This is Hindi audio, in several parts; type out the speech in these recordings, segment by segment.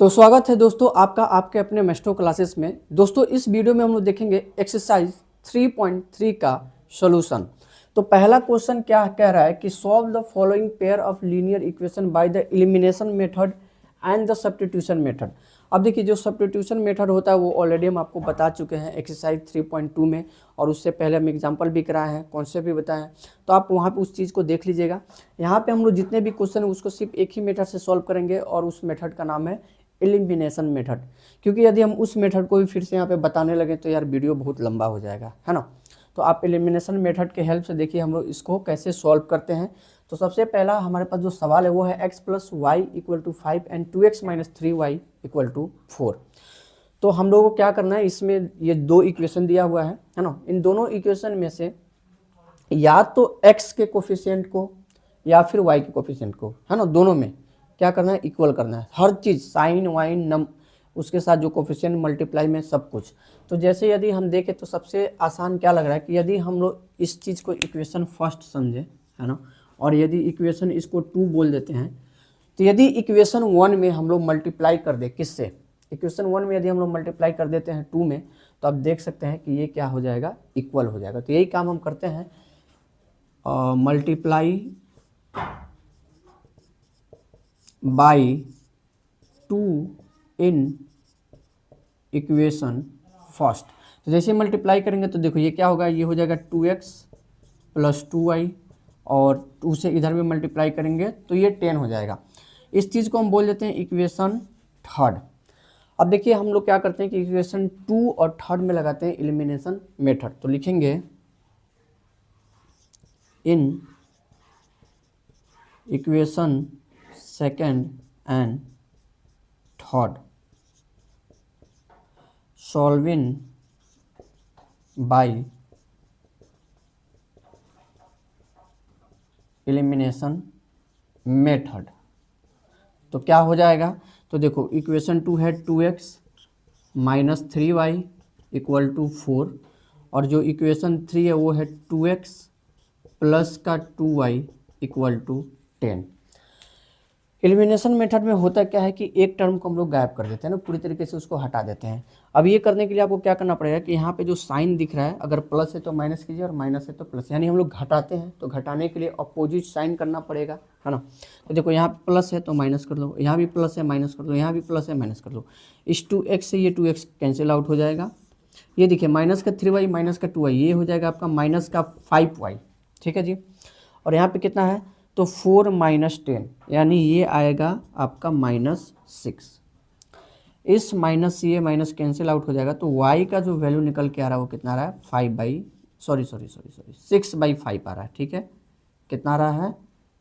तो स्वागत है दोस्तों आपका आपके अपने मेस्ट्रो क्लासेस में। दोस्तों इस वीडियो में हम लोग देखेंगे एक्सरसाइज 3.3 का सॉल्यूशन। तो पहला क्वेश्चन क्या कह रहा है कि solve the following pair of linear equation by the elimination method and the substitution method. अब देखिए जो सब्स्टिट्यूशन मेथड होता है वो ऑलरेडी हम आपको बता चुके हैं एक्सरसाइज 3.2 में, और उससे पहले हम एग्जांपल भी कराए हैं, कॉन्सेप्ट भी बताए हैं, तो आप वहाँ पे उस चीज़ को देख लीजिएगा। यहाँ पे हम लोग जितने भी क्वेश्चन है उसको सिर्फ एक ही मेथड से सॉल्व करेंगे और उस मेथड का नाम है एलिमिनेशन मेथड। क्योंकि यदि हम उस मेथड को भी फिर से यहाँ पे बताने लगे तो यार वीडियो बहुत लंबा हो जाएगा, है ना। तो आप एलिमिनेशन मेथड के हेल्प से देखिए हम लोग इसको कैसे सॉल्व करते हैं। तो सबसे पहला हमारे पास जो सवाल है वो है x plus y equal to 5 and 2x minus 3y equal to 4। तो हम लोगों को क्या करना है, इसमें ये दो इक्वेशन दिया हुआ है ना। इन दोनों इक्वेशन में से या तो x के कोफिशिएंट को या फिर y के कोफिशिएंट को, है ना, दोनों में क्या करना है, इक्वल करना है। हर चीज़ साइन वाइन नम उसके साथ जो कोफिशिएंट मल्टीप्लाई में सब कुछ। तो जैसे यदि हम देखें तो सबसे आसान क्या लग रहा है कि यदि हम लोग इस चीज़ को इक्वेशन फर्स्ट समझे, है ना, और यदि इक्वेशन इसको 2 बोल देते हैं, तो यदि इक्वेशन 1 में हम लोग मल्टीप्लाई कर दे किससे, इक्वेशन 1 में यदि हम लोग मल्टीप्लाई कर देते हैं 2 में, तो आप देख सकते हैं कि ये क्या हो जाएगा, इक्वल हो जाएगा। तो यही काम हम करते हैं, multiply by 2 in equation first. तो जैसे मल्टीप्लाई करेंगे तो देखो ये क्या होगा, ये हो जाएगा 2x प्लस 2y, और 2 से इधर भी मल्टीप्लाई करेंगे तो ये 10 हो जाएगा। इस चीज़ को हम बोल देते हैं इक्वेशन थर्ड। अब देखिए हम लोग क्या करते हैं कि इक्वेशन 2 और थर्ड में लगाते हैं एलिमिनेशन मेथड। तो लिखेंगे इन equation second and third solving by elimination method. तो क्या हो जाएगा, तो देखो इक्वेशन 2 है 2x minus 3y equal to 4, और जो इक्वेशन 3 है वो है 2x प्लस का 2y equal to 10। Elimination method में होता क्या है कि एक टर्म को हम लोग गायब कर देते हैं ना, पूरी तरीके से उसको हटा देते हैं। अब ये करने के लिए आपको क्या करना पड़ेगा कि यहाँ पे जो साइन दिख रहा है, अगर प्लस है तो माइनस कीजिए और माइनस है तो प्लस, यानी हम लोग घटाते हैं तो घटाने के लिए अपोजिट साइन करना पड़ेगा, है ना। तो देखो यहाँ प्लस है तो माइनस कर दो, यहाँ भी प्लस है माइनस कर दो, यहाँ भी प्लस है माइनस कर दो। इस 2x से ये 2x कैंसिल आउट हो जाएगा। ये देखिए माइनस का 3y माइनस का 2y, ये हो जाएगा आपका माइनस का 5y, ठीक है जी। और यहाँ पे कितना है, तो 4 माइनस 10, यानी ये आएगा आपका -6। इस माइनस से ये माइनस कैंसिल आउट हो जाएगा, तो y का जो वैल्यू निकल के आ रहा है वो कितना आ रहा है, 6/5 आ रहा है, ठीक है। कितना आ रहा है,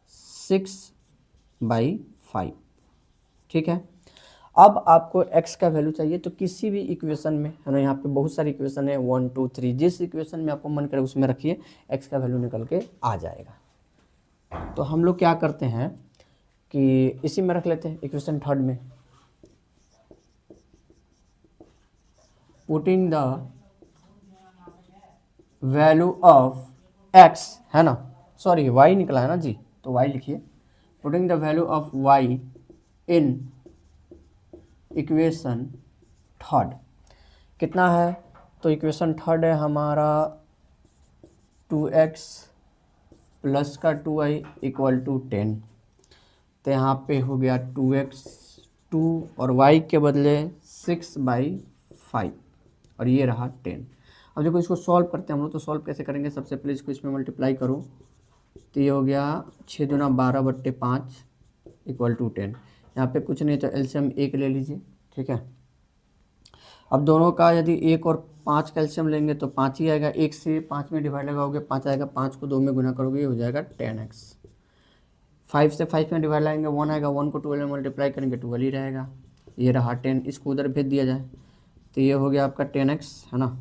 6/5, ठीक है। अब आपको x का वैल्यू चाहिए, तो किसी भी इक्वेशन में, है ना, यहाँ पे बहुत सारी इक्वेशन है 1 2 3, जिस इक्वेशन में आपको मन करे उसमें रखिए, x का वैल्यू निकल के आ जाएगा। तो हम लोग क्या करते हैं कि इसी में रख लेते हैं इक्वेशन थर्ड में, putting the value of x, है ना, सॉरी y निकला है ना जी, तो y लिखिए, putting the value of y in equation third. कितना है, तो इक्वेशन थर्ड है हमारा 2x प्लस का 2y इक्वल टू 10। तो यहाँ पे हो गया 2x 2 और y के बदले 6/5, और ये रहा 10। अब देखो इसको सॉल्व करते हैं हम लोग। तो सॉल्व कैसे करेंगे, सबसे पहले इसको इसमें मल्टीप्लाई करो, तो ये हो गया 6 दूना 12/5 इक्वल टू 10। यहाँ पे कुछ नहीं तो एलसीएम 1 ले लीजिए, ठीक है। अब दोनों का यदि 1 और 5 का एलसीएम लेंगे तो 5 ही आएगा। 1 से 5 में डिवाइड लगाओगे 5 आएगा, 5 को 2 में गुना करोगे ये हो जाएगा 10x। 5 से 5 में डिवाइड लगाएंगे 1 आएगा, 1 को 12 में मल्टीप्लाई करेंगे 12 ही रहेगा। ये रहा 10, इसको उधर भेज दिया जाए तो ये हो गया आपका 10x, है ना।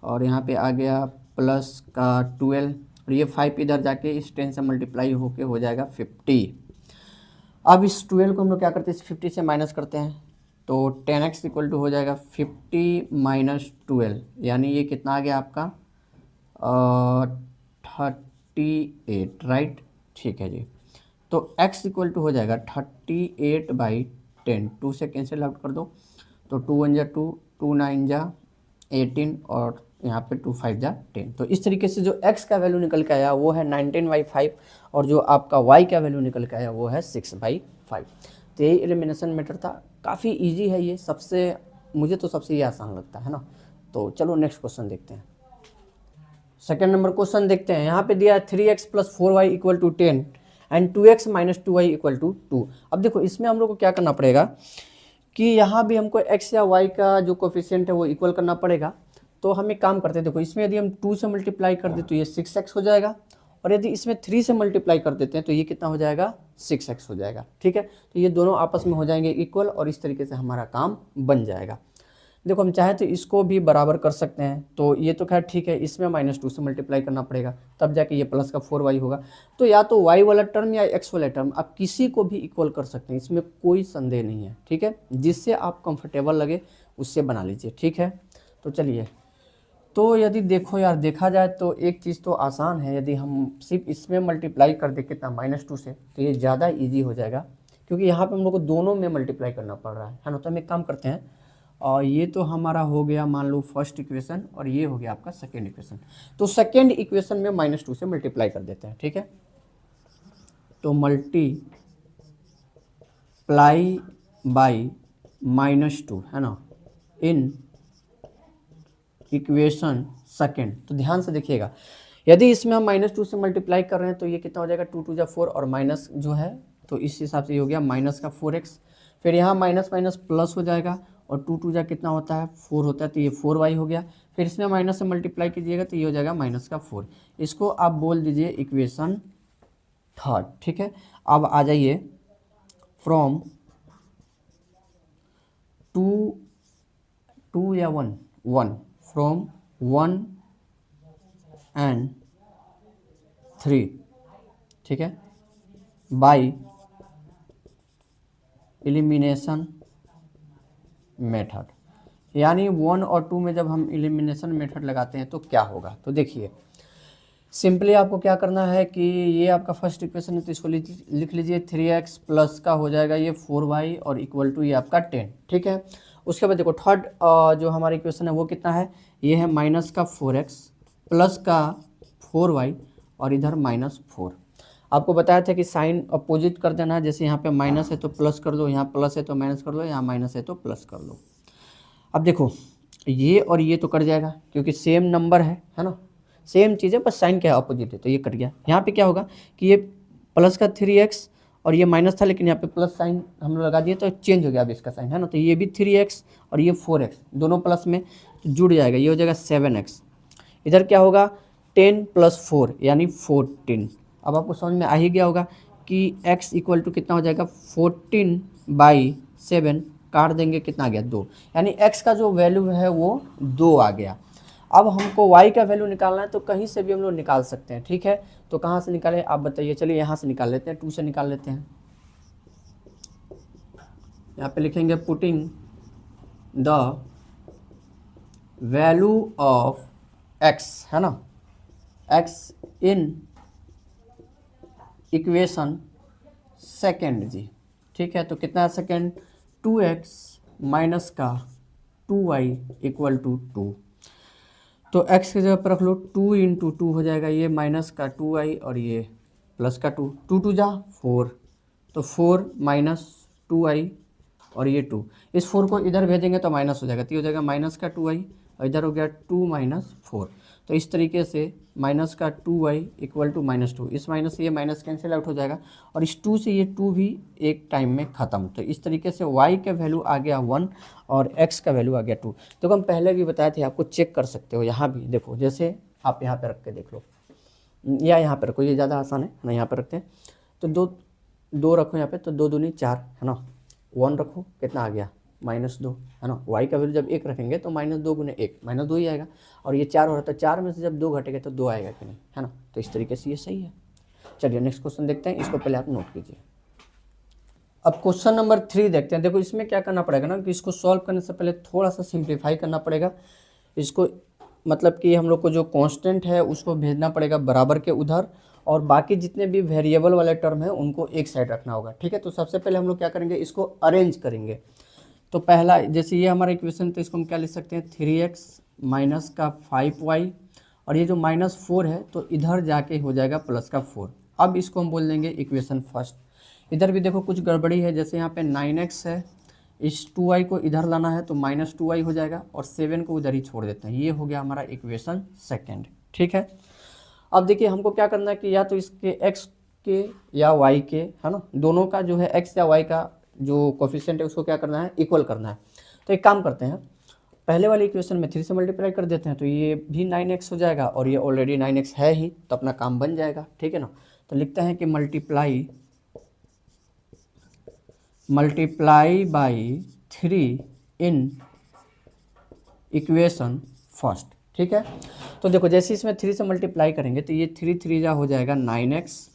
और यहाँ पे आ गया प्लस का 12, और ये 5 इधर जाके इस 10 से मल्टीप्लाई होके हो जाएगा 50। अब इस 12 को हम लोग क्या करते हैं, इस 50 से माइनस करते हैं, तो 10x इक्वल टू हो जाएगा 50 माइनस 12, यानी ये कितना आ गया आपका 38, राइट, ठीक है जी। तो x इक्वल टू हो जाएगा 38/10, 10, 2 से कैंसिल आउट कर दो तो 2 1 जा 2, 2 9 जा 18 और यहाँ पे 2 5 जा 10। तो इस तरीके से जो x का वैल्यू निकल के आया वो है 19/5 और जो आपका y का वैल्यू निकल के आया वो है 6/5। तो यही एलिमिनेशन मेथड था, काफ़ी इजी है ये, सबसे मुझे तो सबसे ये आसान लगता है ना। तो चलो नेक्स्ट क्वेश्चन देखते हैं। सेकेंड नंबर क्वेश्चन देखते हैं। यहाँ पे दिया है 3x + 4y = 10 and 2x - 2y = 2। अब देखो इसमें हम लोग को क्या करना पड़ेगा कि यहाँ भी हमको x या y का जो कोफिशिएंट है वो इक्वल करना पड़ेगा। तो हम एक काम करते हैं, देखो इसमें यदि हम 2 से मल्टीप्लाई कर दें तो ये 6x हो जाएगा, और यदि इसमें 3 से मल्टीप्लाई कर देते हैं तो ये कितना हो जाएगा, 6x हो जाएगा। ठीक है, तो ये दोनों आपस में हो जाएंगे इक्वल और इस तरीके से हमारा काम बन जाएगा। देखो हम चाहे तो इसको भी बराबर कर सकते हैं, तो ये तो खैर ठीक है, इसमें -2 से मल्टीप्लाई करना पड़ेगा तब जाके ये प्लस का 4y होगा। तो या तो y वाला टर्म या x वाला टर्म आप किसी को भी इक्वल कर सकते हैं, इसमें कोई संदेह नहीं है। ठीक है, जिससे आप कंफर्टेबल लगे उससे बना लीजिए। ठीक है, तो चलिए, तो यदि देखो यार देखा जाए तो एक चीज़ तो आसान है, यदि हम सिर्फ इसमें मल्टीप्लाई कर दे कितना -2 से तो ये ज़्यादा ईजी हो जाएगा, क्योंकि यहाँ पे हम लोग को दोनों में मल्टीप्लाई करना पड़ रहा है ना। तो हम एक काम करते हैं, और ये तो हमारा हो गया मान लो फर्स्ट इक्वेशन और ये हो गया आपका सेकेंड इक्वेशन। तो सेकेंड इक्वेशन में -2 से मल्टीप्लाई कर देते हैं। ठीक है, तो मल्टीप्लाई बाई -2 है ना इन इक्वेशन सेकेंड। तो ध्यान से देखिएगा, यदि इसमें हम -2 से मल्टीप्लाई कर रहे हैं तो ये कितना हो जाएगा, 2 2 जा 4 और माइनस जो है तो इस हिसाब से ये हो गया माइनस का 4x। फिर यहाँ माइनस माइनस प्लस हो जाएगा और 2 2 जा कितना होता है, 4 होता है, तो ये 4y हो गया। फिर इसमें माइनस से मल्टीप्लाई कीजिएगा तो ये हो जाएगा माइनस का 4। इसको आप बोल दीजिए इक्वेशन थर्ड। ठीक है, अब आ जाइए फ्रॉम 2 या 1 फ्रॉम 1 एंड 3। ठीक है, बाई एलिमिनेशन मेथड, यानी 1 और 2 में जब हम एलिमिनेशन मेथड लगाते हैं तो क्या होगा। तो देखिए सिंपली आपको क्या करना है कि ये आपका फर्स्ट इक्वेशन है तो इसको लिख लीजिए 3x प्लस का हो जाएगा ये 4y और इक्वल टू ये आपका 10। ठीक है, उसके बाद देखो थर्ड जो हमारी इक्वेशन है वो कितना है, ये है माइनस का 4x प्लस का 4y और इधर -4। आपको बताया था कि साइन अपोजिट कर देना है, जैसे यहाँ पे माइनस है तो प्लस कर दो, यहाँ प्लस है तो माइनस कर दो, यहाँ माइनस है तो प्लस कर दो। अब देखो ये और ये तो कट जाएगा क्योंकि सेम नंबर है ना, सेम चीज़ है, बस साइन क्या है अपोजिट है, तो ये कट गया। यहाँ पे क्या होगा कि ये प्लस का 3x और ये माइनस था लेकिन यहाँ पे प्लस साइन हम लोग लगा दिए तो चेंज हो गया अब इसका साइन है ना। तो ये भी 3x और ये 4x दोनों प्लस में जुड़ जाएगा, ये हो जाएगा 7x। इधर क्या होगा 10 + 4 यानी 14। अब आपको समझ में आ ही गया होगा कि x इक्वल टू कितना हो जाएगा 14/7, काट देंगे कितना आ गया 2, यानी x का जो वैल्यू है वो 2 आ गया। अब हमको y का वैल्यू निकालना है तो कहीं से भी हम लोग निकाल सकते हैं। ठीक है, तो कहाँ से निकालें आप बताइए, चलिए यहाँ से निकाल लेते हैं, 2 से निकाल लेते हैं। यहाँ पे लिखेंगे putting the value of x है ना, x इन इक्वेशन सेकेंड जी। ठीक है, तो कितना सेकेंड 2x माइनस का 2y इक्वल टू 2। तो x की जगह पर रख लो 2 × 2 हो जाएगा ये माइनस का 2y और ये प्लस का 2, 2 2 जा 4, तो 4 - 2y और ये 2, इस 4 को इधर भेजेंगे तो माइनस हो जाएगा, तो ये हो जाएगा माइनस का 2y और इधर हो गया 2 - 4। तो इस तरीके से माइनस का 2y इक्वल टू -2, इस माइनस से ये माइनस कैंसिल आउट हो जाएगा और इस 2 से ये 2 भी एक टाइम में ख़त्म। तो इस तरीके से y का वैल्यू आ गया 1 और x का वैल्यू आ गया 2। तो हम पहले भी बताए थे, आपको चेक कर सकते हो यहाँ भी देखो, जैसे आप यहाँ पे रख के देख लो या यहाँ पे रखो, ये ज़्यादा आसान है ना, यहाँ पे रखते हैं तो 2 रखो यहाँ पे, तो 2 दूनी 4 है ना, 1 रखो कितना आ गया -2 है ना। y का वैल्यू जब 1 रखेंगे तो -2 × 1 -2 ही आएगा, और ये 4 हो रहा था, 4 में से जब 2 घटेगा तो 2 आएगा कि नहीं है ना। तो इस तरीके से ये सही है। चलिए नेक्स्ट क्वेश्चन देखते हैं, इसको पहले आप नोट कीजिए। अब क्वेश्चन नंबर 3 देखते हैं। देखो इसमें क्या करना पड़ेगा ना कि इसको सॉल्व करने से पहले थोड़ा सा सिंप्लीफाई करना पड़ेगा। इसको मतलब कि हम लोग को जो कांस्टेंट है उसको भेजना पड़ेगा बराबर के उधर, और बाकी जितने भी वेरिएबल वाले टर्म हैं उनको एक साइड रखना होगा, ठीक है। तो सबसे पहले हम लोग क्या करेंगे, इसको अरेंज करेंगे। तो पहला जैसे ये हमारा इक्वेशन, तो इसको हम क्या लिख सकते हैं, 3x माइनस का 5y, और ये जो -4 है तो इधर जाके हो जाएगा प्लस का 4। अब इसको हम बोल देंगे इक्वेशन फर्स्ट। इधर भी देखो कुछ गड़बड़ी है, जैसे यहाँ पे 9x है, इस 2y को इधर लाना है तो -2y हो जाएगा, और 7 को उधर ही छोड़ देते हैं। ये हो गया हमारा इक्वेशन सेकेंड, ठीक है। अब देखिए हमको क्या करना है कि या तो इसके x के या y के, है ना, दोनों का जो है x या y का जो कोफिशिएंट है उसको क्या करना है, इक्वल करना है। तो एक काम करते हैं, पहले वाली इक्वेशन में 3 से मल्टीप्लाई कर देते हैं, तो ये भी 9x हो जाएगा, और ये ऑलरेडी 9x है ही, तो अपना काम बन जाएगा, ठीक है ना। तो लिखते हैं कि multiply by 3 in equation first, ठीक है। तो देखो जैसे इसमें 3 से मल्टीप्लाई करेंगे तो ये 3 3 जा हो जाएगा 9x,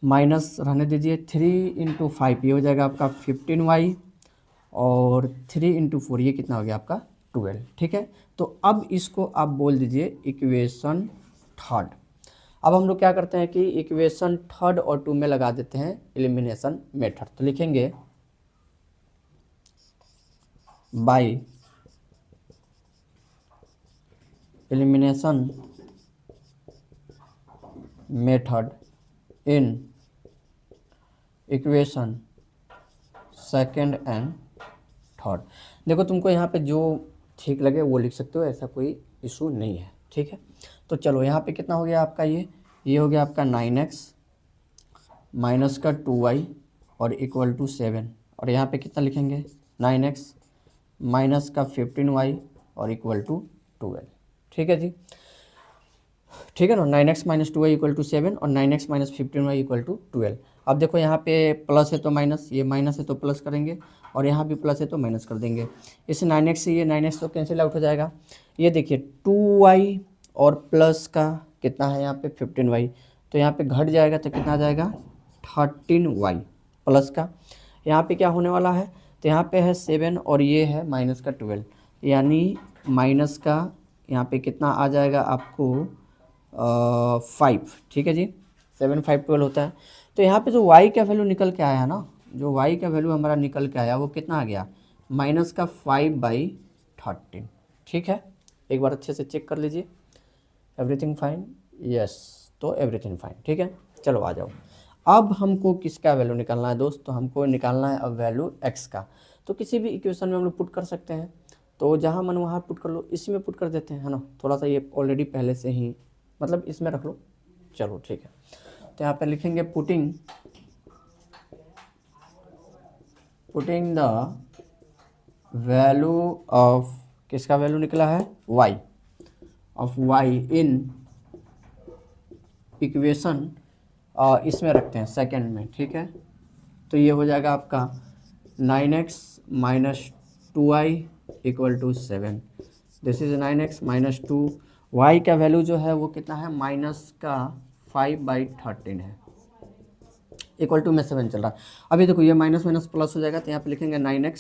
माइनस रहने दीजिए 3 इंटू 5 ये हो जाएगा आपका 15y, और 3 इंटू 4 ये कितना हो गया आपका 12, ठीक है। तो अब इसको आप बोल दीजिए इक्वेशन थर्ड। अब हम लोग क्या करते हैं कि इक्वेशन थर्ड और 2 में लगा देते हैं एलिमिनेशन मेथड। तो लिखेंगे by elimination method in equation second and third. देखो तुमको यहाँ पे जो ठीक लगे वो लिख सकते हो, ऐसा कोई इशू नहीं है, ठीक है। तो चलो यहाँ पे कितना हो गया आपका, ये हो गया आपका 9x माइनस का 2y और इक्वल टू 7, और यहाँ पे कितना लिखेंगे 9x माइनस का 15y और इक्वल टू 12, ठीक है जी, ठीक है ना। 9x minus 2y equal to 7 और 9x minus 15y equal to 12। अब देखो यहाँ पे प्लस है तो माइनस, ये माइनस है तो प्लस करेंगे, और यहाँ भी प्लस है तो माइनस कर देंगे। इस 9x से ये 9x तो कैंसिल आउट हो जाएगा। ये देखिए 2y और प्लस का कितना है यहाँ पे 15y, तो यहाँ पे घट जाएगा तो कितना आ जाएगा 13y प्लस का, यहाँ पे क्या होने वाला है, तो यहाँ पे है 7 और ये है माइनस का 12, यानी माइनस का यहाँ पे कितना आ जाएगा आपको 5, ठीक है जी। 7 5 12 होता है। तो यहाँ पे जो y का वैल्यू निकल के आया ना, जो y का वैल्यू हमारा निकल के आया वो कितना आ गया, माइनस का 5/13, ठीक है। एक बार अच्छे से चेक कर लीजिए, एवरीथिंग फाइन, यस, तो एवरीथिंग फाइन, ठीक है। चलो आ जाओ, अब हमको किसका वैल्यू निकालना है दोस्त, तो हमको निकालना है अब वैल्यू x का। तो किसी भी इक्वेशन में हम लोग पुट कर सकते हैं, तो जहाँ मन वहाँ पुट कर लो, इसी में पुट कर देते हैं, है ना। थोड़ा सा ये ऑलरेडी पहले से ही मतलब इसमें रख लो, चलो ठीक है। तो यहाँ पे लिखेंगे पुटिंग द वैल्यू ऑफ, किसका वैल्यू निकला है y, of y in equation, इसमें रखते हैं सेकंड में, ठीक है। तो ये हो जाएगा आपका 9x minus 2y equal to 7, this is 9x minus 2, y का वैल्यू जो है वो कितना है माइनस का 5/13 है, इक्वल टू में 7 चल रहा है। अभी देखो ये माइनस माइनस प्लस हो जाएगा, तो यहाँ पे लिखेंगे 9x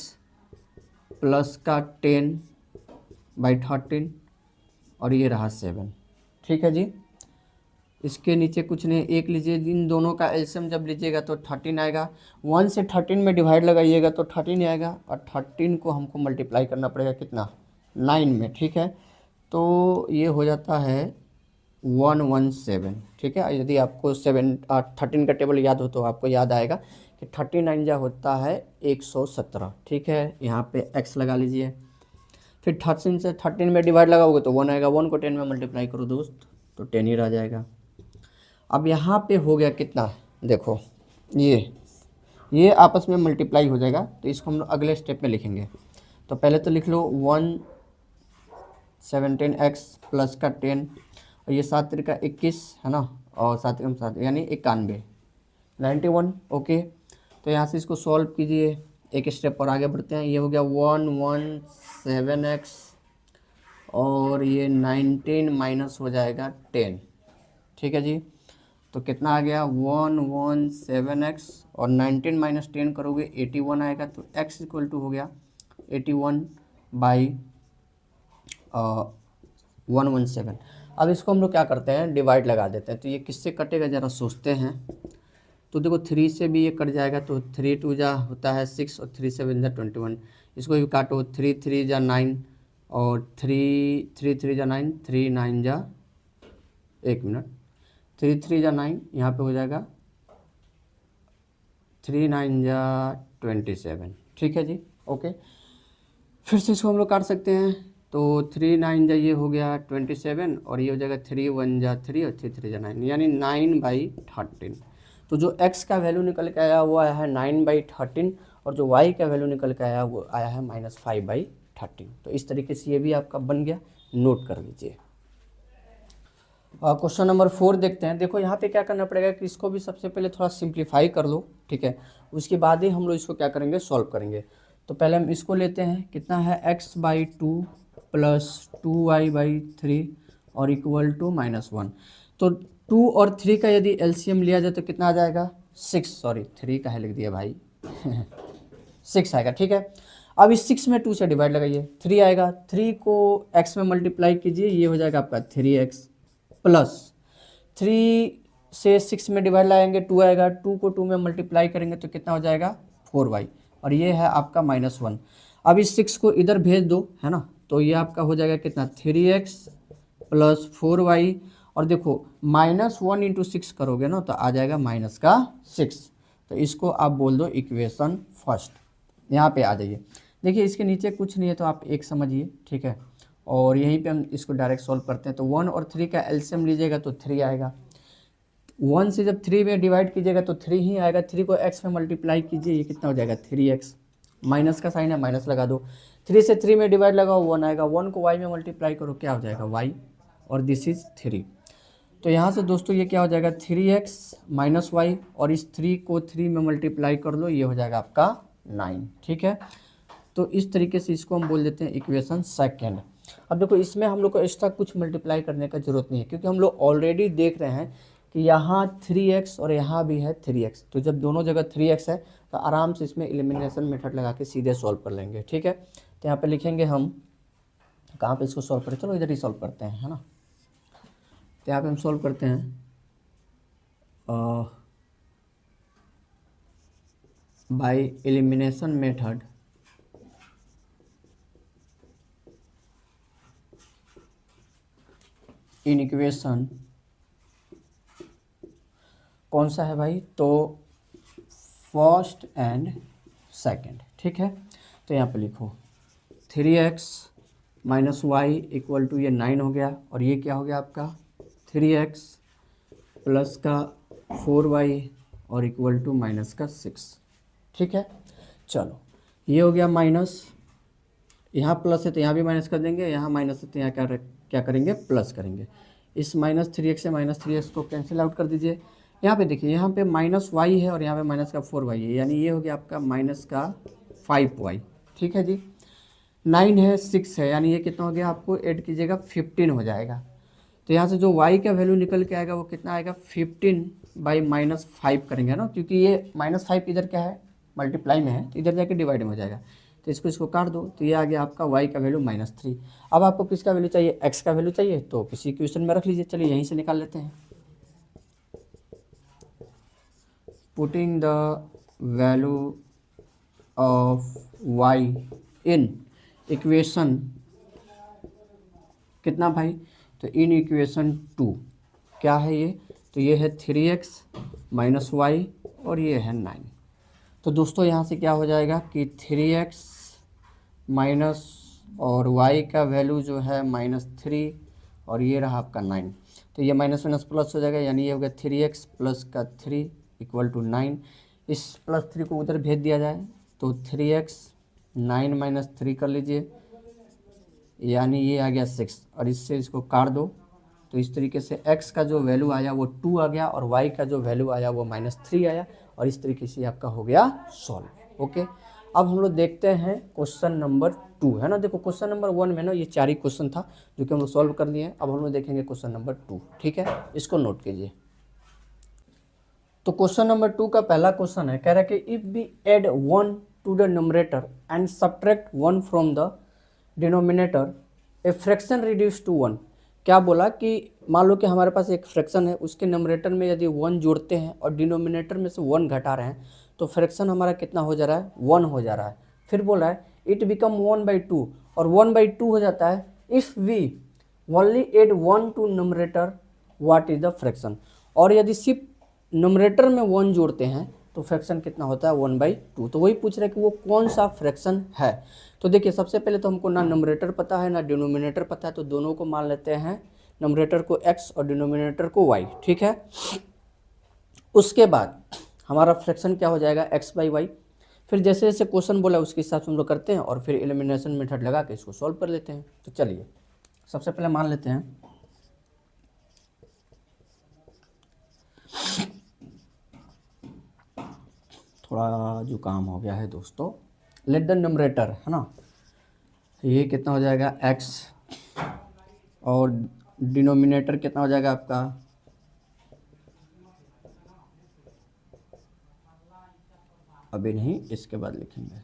प्लस का 10/13 और ये रहा 7, ठीक है जी। इसके नीचे कुछ नहीं, एक लीजिए, इन दोनों का एलसीएम जब लीजिएगा तो 13 आएगा, 1 से 13 में डिवाइड लगाइएगा तो 13 आएगा, और 13 को हमको मल्टीप्लाई करना पड़ेगा कितना 9 में, ठीक है। तो ये हो जाता है 117, ठीक है। यदि आपको 13 का टेबल याद हो तो आपको याद आएगा कि 39 जा होता है 117, ठीक है। यहाँ पे x लगा लीजिए, फिर 13 से 13 में डिवाइड लगाओगे तो 1 आएगा, 1 को 10 में मल्टीप्लाई करो दोस्त तो 10 ही रह जाएगा। अब यहाँ पे हो गया कितना, देखो ये आपस में मल्टीप्लाई हो जाएगा, तो इसको हम लोग अगले स्टेप में लिखेंगे। तो पहले तो लिख लो 117x प्लस का 10, और ये 7 3 का 21 है ना, और 7 कम 7 यानी 91 ओके। तो यहाँ से इसको सॉल्व कीजिए, एक स्टेप और आगे बढ़ते हैं। ये हो गया 117x और ये 19 माइनस हो जाएगा 10, ठीक है जी। तो कितना आ गया 117x और 19 माइनस 10 करोगे 81 आएगा, तो x इक्वल टू हो गया 81/117। अब इसको हम लोग क्या करते हैं, डिवाइड लगा देते हैं। तो ये किससे कटेगा ज़रा सोचते हैं। तो देखो 3 से भी ये कट जाएगा, तो 3 2 जा होता है 6 और 3 7 जा 21। इसको भी काटो, 3 3 जा 9 और 3 3 3 जा 9, 3 9 जा, 1 मिनट, 3 3 जा 9, यहाँ पे हो जाएगा 3 9 जा 27। ठीक है जी, ओके। फिर से इसको हम लोग काट सकते हैं। तो 3 9 जा ये हो गया 27 और ये हो जाएगा 3 1 जा 3 और 3 3 जा 9, यानी 9/13। तो जो x का वैल्यू निकल के आया वो आया है 9/13 और जो y का वैल्यू निकल के आया वो आया है -5/13। तो इस तरीके से ये भी आपका बन गया, नोट कर लीजिए। क्वेश्चन नंबर 4 देखते हैं। देखो यहाँ पे क्या करना पड़ेगा कि इसको भी सबसे पहले थोड़ा सिंप्लीफाई कर लो, ठीक है। उसके बाद ही हम लोग इसको क्या करेंगे, सॉल्व करेंगे। तो पहले हम इसको लेते हैं, कितना है x/2 + 2y/3 और इक्वल टू -1। तो 2 और 3 का यदि एलसीएम लिया जाए तो कितना आ जाएगा, 6, सॉरी 3 का है लिख दिया भाई 6 आएगा, ठीक है। अब इस 6 में 2 से डिवाइड लगाइए, 3 आएगा, 3 को x में मल्टीप्लाई कीजिए, ये हो जाएगा आपका 3x प्लस 3 से 6 में डिवाइड लगाएंगे 2 आएगा, 2 को 2 में मल्टीप्लाई करेंगे तो कितना हो जाएगा 4y और ये है आपका -1। अब इस 6 को इधर भेज दो, है ना, तो ये आपका हो जाएगा कितना 3x प्लस 4y और देखो -1 × 6 करोगे ना तो आ जाएगा -6। तो इसको आप बोल दो इक्वेशन फर्स्ट। यहाँ पे आ जाइए, देखिए इसके नीचे कुछ नहीं है तो आप एक समझिए, ठीक है। और यहीं पे हम इसको डायरेक्ट सॉल्व करते हैं। तो 1 और 3 का एलसीएम लीजिएगा तो 3 आएगा। 1 से जब 3 में डिवाइड कीजिएगा तो 3 ही आएगा, 3 को x में मल्टीप्लाई कीजिए, ये कितना हो जाएगा 3x, माइनस का साइन है माइनस लगा दो, 3 से 3 में डिवाइड लगाओ 1 आएगा, 1 को y में मल्टीप्लाई करो क्या हो जाएगा y और दिस इज 3। तो यहाँ से दोस्तों ये क्या हो जाएगा 3x - y और इस 3 को 3 में मल्टीप्लाई कर लो, ये हो जाएगा आपका 9, ठीक है। तो इस तरीके से इसको हम बोल देते हैं इक्वेशन सेकेंड। अब देखो इसमें हम लोग को एक्स्ट्रा कुछ मल्टीप्लाई करने का जरूरत नहीं है क्योंकि हम लोग ऑलरेडी देख रहे हैं कि यहाँ 3x और यहाँ भी है 3x। तो जब दोनों जगह 3x है तो आराम से इसमें एलिमिनेशन मेथड लगा के सीधे सॉल्व कर लेंगे, ठीक है। तो यहाँ पे लिखेंगे हम, कहाँ पे इसको सॉल्व करें, चलो इधर ही सॉल्व करते हैं, है ना। तो यहाँ पे हम सॉल्व करते हैं by elimination method in equation, कौन सा है भाई, तो फर्स्ट एंड सेकंड, ठीक है। तो यहाँ पे लिखो 3x - y इक्वल टू ये 9 हो गया और ये क्या हो गया आपका 3x प्लस का 4y और इक्वल टू माइनस का 6, ठीक है। चलो ये हो गया माइनस, यहाँ प्लस है तो यहाँ भी माइनस कर देंगे, यहाँ माइनस है तो यहाँ क्या करेंगे प्लस करेंगे। इस -3x से -3x को कैंसिल आउट कर दीजिए। यहाँ पे देखिए यहाँ पे -y है और यहाँ पे माइनस का 4y है, यानी ये हो गया आपका -5y, ठीक है जी। 9 है 6 है, यानी ये कितना हो गया, आपको ऐड कीजिएगा 15 हो जाएगा। तो यहाँ से जो y का वैल्यू निकल के आएगा वो कितना आएगा 15/-5 करेंगे ना, क्योंकि ये -5 इधर क्या है मल्टीप्लाई में है तो इधर जाके डिवाइड में हो जाएगा। तो इसको काट दो तो ये आ गया आपका y का वैल्यू -3। अब आपको किसका वैल्यू चाहिए, x का वैल्यू चाहिए, तो किसी इक्वेशन में रख लीजिए। चलिए यहीं से निकाल लेते हैं। Putting the value of y in equation, कितना भाई, तो इन इक्वेशन 2 क्या है ये, तो ये है 3x - y और ये है 9। तो दोस्तों यहाँ से क्या हो जाएगा कि 3x माइनस और y का वैल्यू जो है -3 और ये रहा आपका 9। तो ये माइनस माइनस प्लस हो जाएगा, यानी ये हो गया 3x प्लस का 3 इक्वल टू 9। इस +3 को उधर भेज दिया जाए तो 3x 9 - 3 कर लीजिए, यानी ये आ गया 6 और इससे इसको काट दो। तो इस तरीके से x का जो वैल्यू आया वो 2 आ गया और y का जो वैल्यू आया वो -3 आया और इस तरीके से आपका हो गया सॉल्व। ओके, अब हम लोग देखते हैं क्वेश्चन नंबर 2, है ना। देखो क्वेश्चन नंबर 1 में ना ये 4 ही क्वेश्चन था जो कि हम लोग सॉल्व कर लिए हैं। अब हम लोग देखेंगे क्वेश्चन नंबर 2, ठीक है, इसको नोट कीजिए। तो क्वेश्चन नंबर 2 का पहला क्वेश्चन है, कह रहा है कि if we add 1 to the numerator and subtract 1 from the denominator, a fraction reduce to 1 क्या बोला कि मान लो कि हमारे पास एक फ्रैक्शन है, उसके नंबरेटर में यदि 1 जोड़ते हैं और डिनोमिनेटर में से 1 घटा रहे हैं तो फ्रैक्शन हमारा कितना हो जा रहा है, 1 हो जा रहा है। फिर बोला है इट बिकम 1/2 और 1/2 हो जाता है if we only add 1 to numerator what is the fraction. और यदि सिर्फ नंबरेटर में 1 जोड़ते हैं तो फ्रैक्शन कितना होता है, 1/2। तो वही पूछ रहे हैं कि वो कौन सा फ्रैक्शन है। तो देखिए सबसे पहले तो हमको ना नंबरेटर पता है ना डिनोमिनेटर पता है, तो दोनों को मान लेते हैं, नंबरेटर को x और डिनोमिनेटर को y, ठीक है। उसके बाद हमारा फ्रैक्शन क्या हो जाएगा, x/y। फिर जैसे जैसे क्वेश्चन बोला उसके हिसाब से हम लोग करते हैं और फिर एलिमिनेशन मेथड लगा के इसको सॉल्व कर लेते हैं। तो चलिए सबसे पहले मान लेते हैं थोड़ा जुकाम हो गया है दोस्तों। लेट द नंबरेटर है ना, ये कितना हो जाएगा x और डिनोमिनेटर कितना हो जाएगा आपका, अभी नहीं इसके बाद लिखेंगे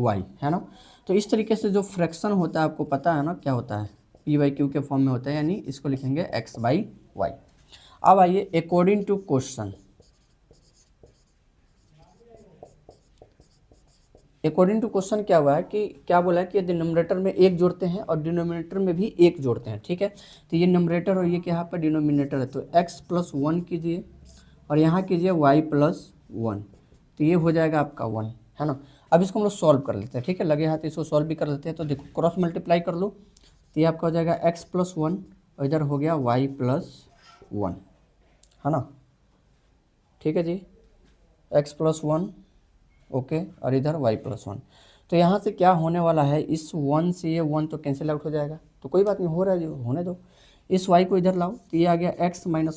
y, है ना। तो इस तरीके से जो फ्रैक्शन होता है आपको पता है ना क्या होता है, p/q के फॉर्म में होता है, यानी इसको लिखेंगे x/y। अब आइए according to question, according to question क्या हुआ है कि क्या बोला है कि यदि नंबरेटर में 1 जोड़ते हैं और डिनोमिनेटर में भी 1 जोड़ते हैं, ठीक है। तो ये नंबरेटर और ये क्या यहाँ पर डिनोमिनेटर है, तो x+1 कीजिए और यहाँ कीजिए y+1, तो ये हो जाएगा आपका 1, है ना। अब इसको हम लोग सॉल्व कर लेते हैं, ठीक है, लगे हाथ इसको सॉल्व भी कर लेते हैं। तो देखो क्रॉस मल्टीप्लाई कर लो तो ये आपका हो जाएगा x+1 और इधर हो गया y+1, है ना, ठीक है जी, x+1 ओके और इधर y+1। तो यहाँ से क्या होने वाला है, इस 1 से ये 1 तो कैंसिल आउट हो जाएगा, तो कोई बात नहीं, हो रहा है जो होने दो। इस y को इधर लाओ तो ये आ गया x - y =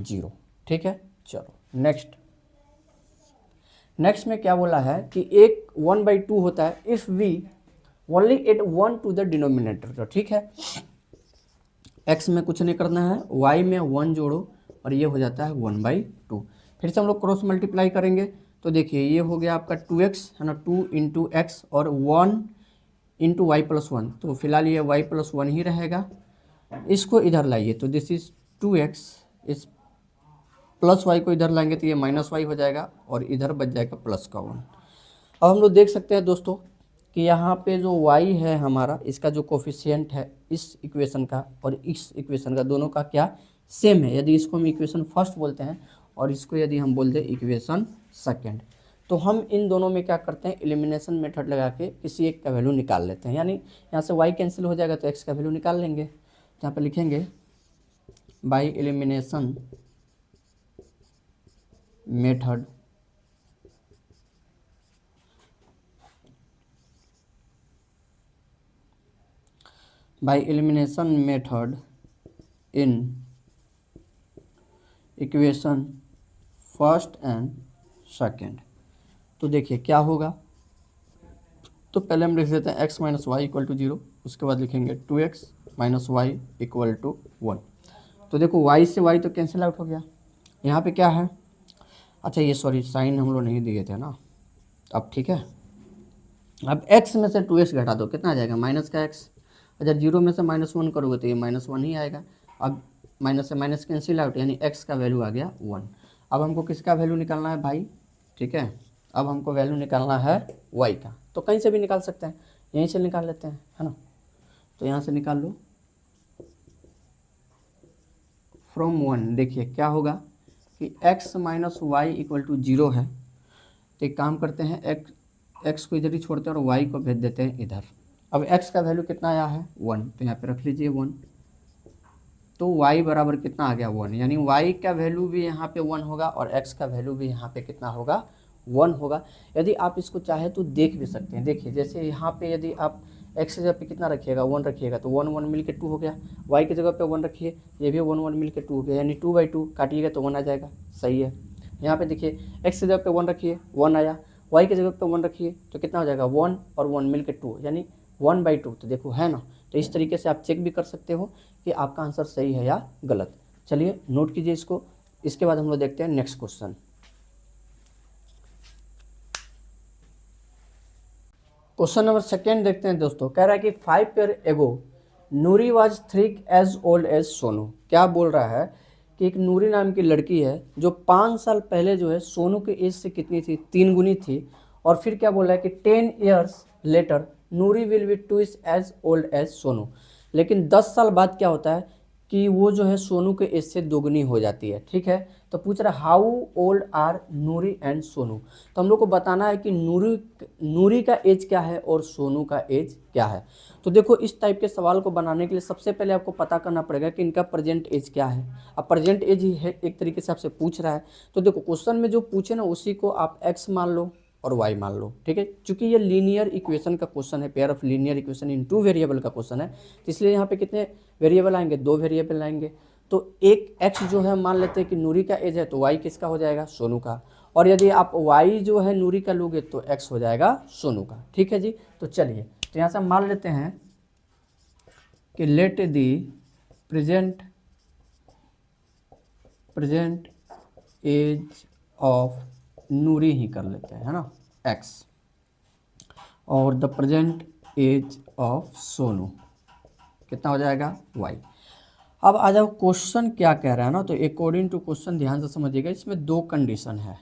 0, ठीक है। चलो नेक्स्ट में क्या बोला है कि एक 1/2 होता है if we only add 1 to the denominator, तो ठीक है, x में कुछ नहीं करना है, y में 1 जोड़ो और ये हो जाता है 1/2। फिर से हम लोग क्रॉस मल्टीप्लाई करेंगे तो देखिए ये हो गया आपका 2x, है ना, 2 × x और 1 × y+1, तो फिलहाल ये y+1 ही रहेगा। इसको इधर लाइए तो दिस इज 2x, इस प्लस y को इधर लाएंगे तो ये -y हो जाएगा और इधर बच जाएगा +1। अब हम लोग देख सकते हैं दोस्तों कि यहाँ पे जो y है हमारा, इसका जो कोफिशिएंट है इस इक्वेशन का और इस इक्वेशन का, दोनों का क्या सेम है। यदि इसको हम इक्वेशन फर्स्ट बोलते हैं और इसको यदि हम बोलते हैं इक्वेशन सेकंड, तो हम इन दोनों में क्या करते हैं, एलिमिनेशन मेथड लगा के किसी एक का वैल्यू निकाल लेते हैं। यानी यहाँ से y कैंसिल हो जाएगा तो x का वैल्यू निकाल लेंगे। यहाँ पे लिखेंगे by elimination method in equation first and second. तो देखिए क्या होगा, तो पहले हम लिख देते हैं x - y = 0, उसके बाद लिखेंगे 2x - y = 1। तो देखो y से y तो कैंसिल आउट हो गया। यहाँ पे क्या है, अच्छा ये सॉरी साइन हम लोग नहीं दिए थे ना, अब ठीक है। अब x में से 2x घटा दो, कितना आ जाएगा, माइनस का x। अच्छा 0 में से -1 करोगे तो ये -1 ही आएगा। अब माइनस से माइनस कैंसिल आउट, यानी x का वैल्यू आ गया 1। अब हमको किसका वैल्यू निकालना है भाई, ठीक है, अब हमको वैल्यू निकालना है y का। तो कहीं से भी निकाल सकते हैं, यहीं से निकाल लेते हैं, है ना। तो यहाँ से निकाल लो फ्रॉम 1। देखिए क्या होगा कि x - y = 0 है, तो एक काम करते हैं, x को इधर ही छोड़ते हैं और y को भेज देते हैं इधर। अब x का वैल्यू कितना आया है 1, तो यहाँ पे रख लीजिए 1। तो y बराबर कितना आ गया 1, यानी y का वैल्यू भी यहाँ पे 1 होगा और x का वैल्यू भी यहाँ पे कितना होगा, 1 होगा। यदि आप इसको चाहे तो देख भी सकते हैं, देखिए जैसे यहाँ पे यदि आप x की जगह पे कितना रखिएगा, 1 रखिएगा तो 1 1 मिल के 2 हो गया। y की जगह पे 1 रखिए, ये भी 1 1 मिल के 2 हो गया, यानी 2/2 काटिएगा तो 1 आ जाएगा, सही है। यहाँ पे देखिए x की जगह पे 1 रखिए, 1 आया, y की जगह पे 1 रखिए तो कितना हो जाएगा, 1 और 1 मिल के 2, यानी 1/2। तो देखो है ना, तो इस तरीके से आप चेक भी कर सकते हो कि आपका आंसर सही है या गलत। चलिए नोट कीजिए इसको। इसके बाद हम लोग देखते हैं नेक्स्ट क्वेश्चन। क्वेश्चन नंबर 2 देखते हैं दोस्तों। कह रहा है कि 5 year ago Noori was 3 as old as Sonu. क्या बोल रहा है कि एक नूरी नाम की लड़की है जो 5 साल पहले जो है सोनू की एज से कितनी थी, 3 गुनी थी। और फिर क्या बोल रहा है कि 10 years later Noori will be twice as old as Sonu. लेकिन 10 साल बाद क्या होता है कि वो जो है सोनू के एज से दोगुनी हो जाती है। ठीक है, तो पूछ रहा है how old are Noori and Sonu. तो हम लोग को बताना है कि नूरी का एज क्या है और सोनू का एज क्या है। तो देखो, इस टाइप के सवाल को बनाने के लिए सबसे पहले आपको पता करना पड़ेगा कि इनका प्रेजेंट एज क्या है। अब प्रेजेंट एज ही है, एक तरीके से आपसे पूछ रहा है। तो देखो, क्वेश्चन में जो पूछे ना उसी को आप एक्स मान लो और वाई मान लो। ठीक है, चूंकि ये लीनियर इक्वेशन का क्वेश्चन है, pair of linear equation in 2 variable का क्वेश्चन है, तो इसलिए यहाँ पे कितने वेरिएबल आएंगे, 2 वेरिएबल आएंगे। तो एक एक्स जो है मान लेते हैं कि नूरी का एज है, तो वाई किसका हो जाएगा, सोनू का। और यदि आप वाई जो है नूरी का लोगे तो एक्स हो जाएगा सोनू का। ठीक है जी, तो चलिए, तो यहाँ से हम मान लेते हैं कि let the present age of Noori ही कर लेते हैं, है ना, एक्स, और the present age of Sonu कितना हो जाएगा, वाई। अब आ जाओ, क्वेश्चन क्या कह रहा है ना, तो अकॉर्डिंग टू क्वेश्चन ध्यान से समझिएगा, इसमें 2 कंडीशन है।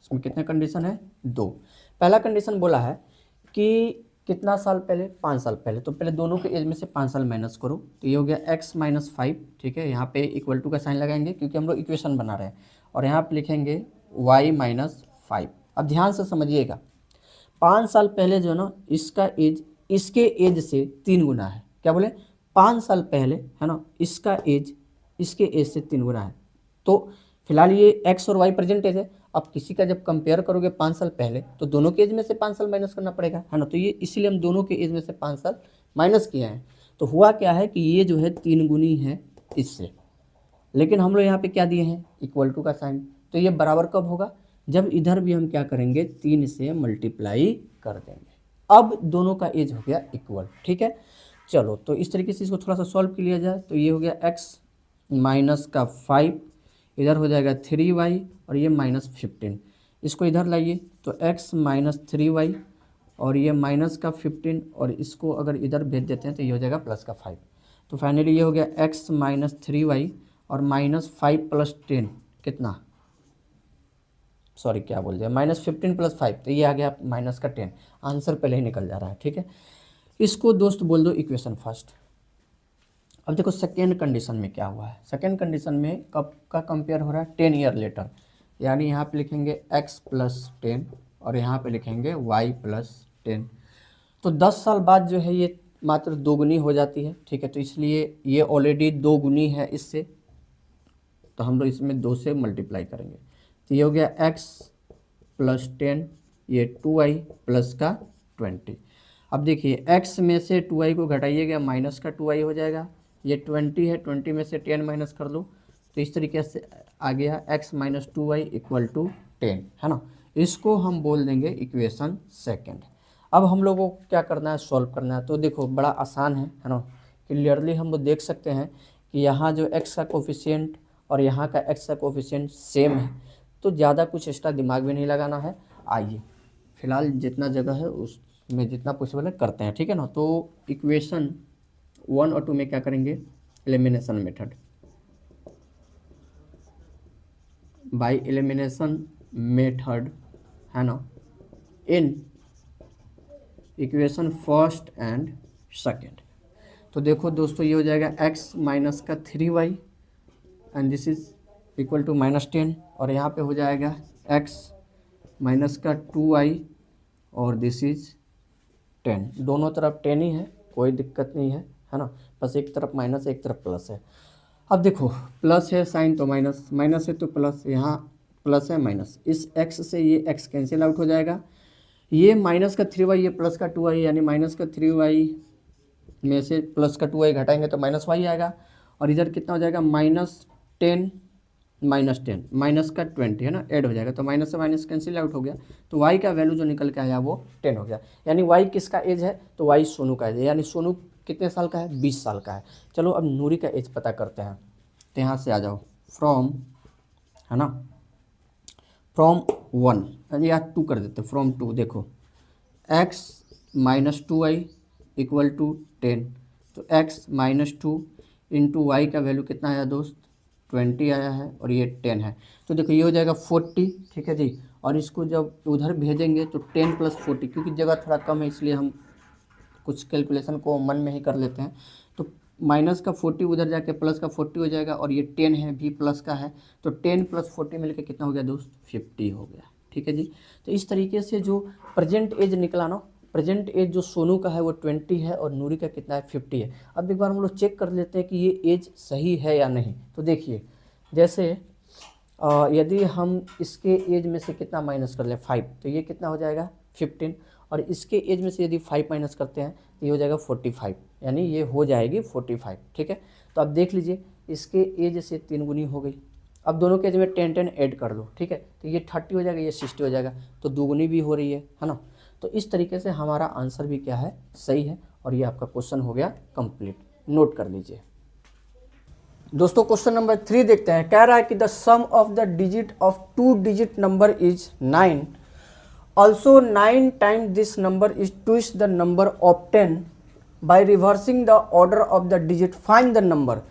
इसमें कितने कंडीशन है, 2। पहला कंडीशन बोला है कि कितना साल पहले, 5 साल पहले। तो पहले दोनों के एज में से 5 साल माइनस करो, तो ये हो गया x माइनस 5। ठीक है, यहाँ पे इक्वल टू का साइन लगाएंगे क्योंकि हम लोग इक्वेशन बना रहे हैं, और यहाँ पे लिखेंगे y माइनस 5। अब ध्यान से समझिएगा, 5 साल पहले जो है ना, इसका एज इसके एज से 3 गुना है। क्या बोले, 5 साल पहले है ना, इसका एज इसके एज से 3 गुना है। तो फिलहाल ये एक्स और वाई प्रेजेंट एज है। अब किसी का जब कंपेयर करोगे 5 साल पहले, तो दोनों के एज में से 5 साल माइनस करना पड़ेगा, है ना। तो ये इसीलिए हम दोनों के एज में से 5 साल माइनस किए हैं। तो हुआ क्या है कि ये जो है 3 गुनी है इससे, लेकिन हम लोग यहाँ पे क्या दिए हैं, इक्वल टू का साइन। तो ये बराबर कब होगा, जब इधर भी हम क्या करेंगे, 3 से मल्टीप्लाई कर देंगे। अब दोनों का एज हो गया इक्वल। ठीक है, चलो, तो इस तरीके से इसको थोड़ा सा सॉल्व कर लिया जाए। तो ये हो गया x माइनस का 5, इधर हो जाएगा 3y, और ये माइनस 15। इसको इधर लाइए, तो x माइनस 3y, और ये माइनस का 15, और इसको अगर इधर भेज देते हैं तो ये हो जाएगा प्लस का 5। तो फाइनली ये हो गया x माइनस 3y और माइनस 5 प्लस 10 कितना, सॉरी क्या बोल दिया, माइनस 15 प्लस 5, तो ये आ गया माइनस का 10। आंसर पहले ही निकल जा रहा है। ठीक है, इसको दोस्त बोल दो इक्वेशन फर्स्ट। अब देखो सेकेंड कंडीशन में क्या हुआ है। सेकेंड कंडीशन में कब का कंपेयर हो रहा है, 10 ईयर लेटर, यानी यहाँ पे लिखेंगे x प्लस 10 और यहाँ पे लिखेंगे y प्लस 10। तो 10 साल बाद जो है ये मात्र 2 गुनी हो जाती है। ठीक है, तो इसलिए ये ऑलरेडी 2 गुनी है इससे, तो हम लोग इसमें 2 से मल्टीप्लाई करेंगे। तो ये हो गया x प्लस 10, ये 2y प्लस का 20। अब देखिए, x में से 2y को घटाइएगा, माइनस का 2y हो जाएगा। ये 20 है, 20 में से 10 माइनस कर दो, तो इस तरीके से आ गया x minus 2y equal to 10, है ना। इसको हम बोल देंगे इक्वेशन सेकेंड। अब हम लोगों को क्या करना है, सॉल्व करना है। तो देखो बड़ा आसान है ना। क्लियरली हम लोग देख सकते हैं कि यहाँ जो x का कोफिशिएंट और यहाँ का x का कोफिशिएंट सेम है, तो ज़्यादा कुछ एक्स्ट्रा दिमाग भी नहीं लगाना है। आइए फिलहाल जितना जगह है उसमें जितना पॉसिबल है करते हैं। ठीक है ना, तो इक्वेशन 1 और 2 में क्या करेंगे, elimination method, by elimination method, है ना, इन इक्वेशन फर्स्ट एंड सेकेंड। तो देखो दोस्तों, ये हो जाएगा x माइनस का 3y and this is equal to minus 10, और यहाँ पे हो जाएगा x माइनस का 2y और दिस इज 10। दोनों तरफ 10 ही है, कोई दिक्कत नहीं है ना। बस एक तरफ माइनस एक तरफ प्लस है। अब देखो, प्लस है साइन तो माइनस, माइनस है तो प्लस, यहाँ प्लस है माइनस, इस x से ये x कैंसिल आउट हो जाएगा। ये माइनस का 3y, ये प्लस का 2y, यानी माइनस का 3y में से प्लस का 2y घटाएंगे तो माइनस y आएगा। और इधर कितना हो जाएगा, माइनस 10 माइनस 10 माइनस का 20, है ना, ऐड हो जाएगा, तो माइनस से माइनस कैंसिल आउट हो गया। तो y का वैल्यू जो निकल के आया वो 10 हो गया। यानी y किसका एज है, तो y सोनू का एज है, यानी सोनू कितने साल का है, 20 साल का है। चलो अब नूरी का एज पता करते हैं। तो यहाँ से आ जाओ, फ्रॉम, है ना, फ्रॉम 1 या 2 कर देते, फ्रॉम 2। देखो x minus 2y equal to 10, तो x माइनस 2 इंटू वाई का वैल्यू कितना आया दोस्त, 20 आया है और ये 10 है। तो देखो ये हो जाएगा 40, ठीक है जी। और इसको जब उधर भेजेंगे तो 10 प्लस 40, क्योंकि जगह थोड़ा कम है इसलिए हम कुछ कैलकुलेशन को मन में ही कर लेते हैं। तो माइनस का 40 उधर जाके प्लस का 40 हो जाएगा और ये 10 है भी प्लस का है, तो 10 प्लस 40 मिलकर कितना हो गया दोस्त, 50 हो गया, ठीक है जी। तो इस तरीके से जो प्रेजेंट एज निकला ना, प्रेजेंट एज जो सोनू का है वो 20 है और नूरी का कितना है, 50 है। अब एक बार हम लोग चेक कर लेते हैं कि ये एज सही है या नहीं। तो देखिए जैसे यदि हम इसके एज में से कितना माइनस कर लें 5, तो ये कितना हो जाएगा 15, और इसके एज में से यदि 5 माइनस करते हैं तो ये हो जाएगा 45, यानी ये हो जाएगी 45, ठीक है। तो अब देख लीजिए इसके एज से 3 गुनी हो गई। अब दोनों के एज में 10 10 ऐड कर दो, ठीक है। तो ये 30 हो जाएगा, ये 60 हो जाएगा, तो 2 गुनी भी हो रही है ना। तो इस तरीके से हमारा आंसर भी क्या है, सही है। और ये आपका क्वेश्चन हो गया कंप्लीट, नोट कर लीजिए। दोस्तों क्वेश्चन नंबर 3 देखते हैं। कह रहा है कि the sum of the digit of 2 digit number is 9, also 9 times this number is twice the number obtain by reversing the order of the digit, find the number.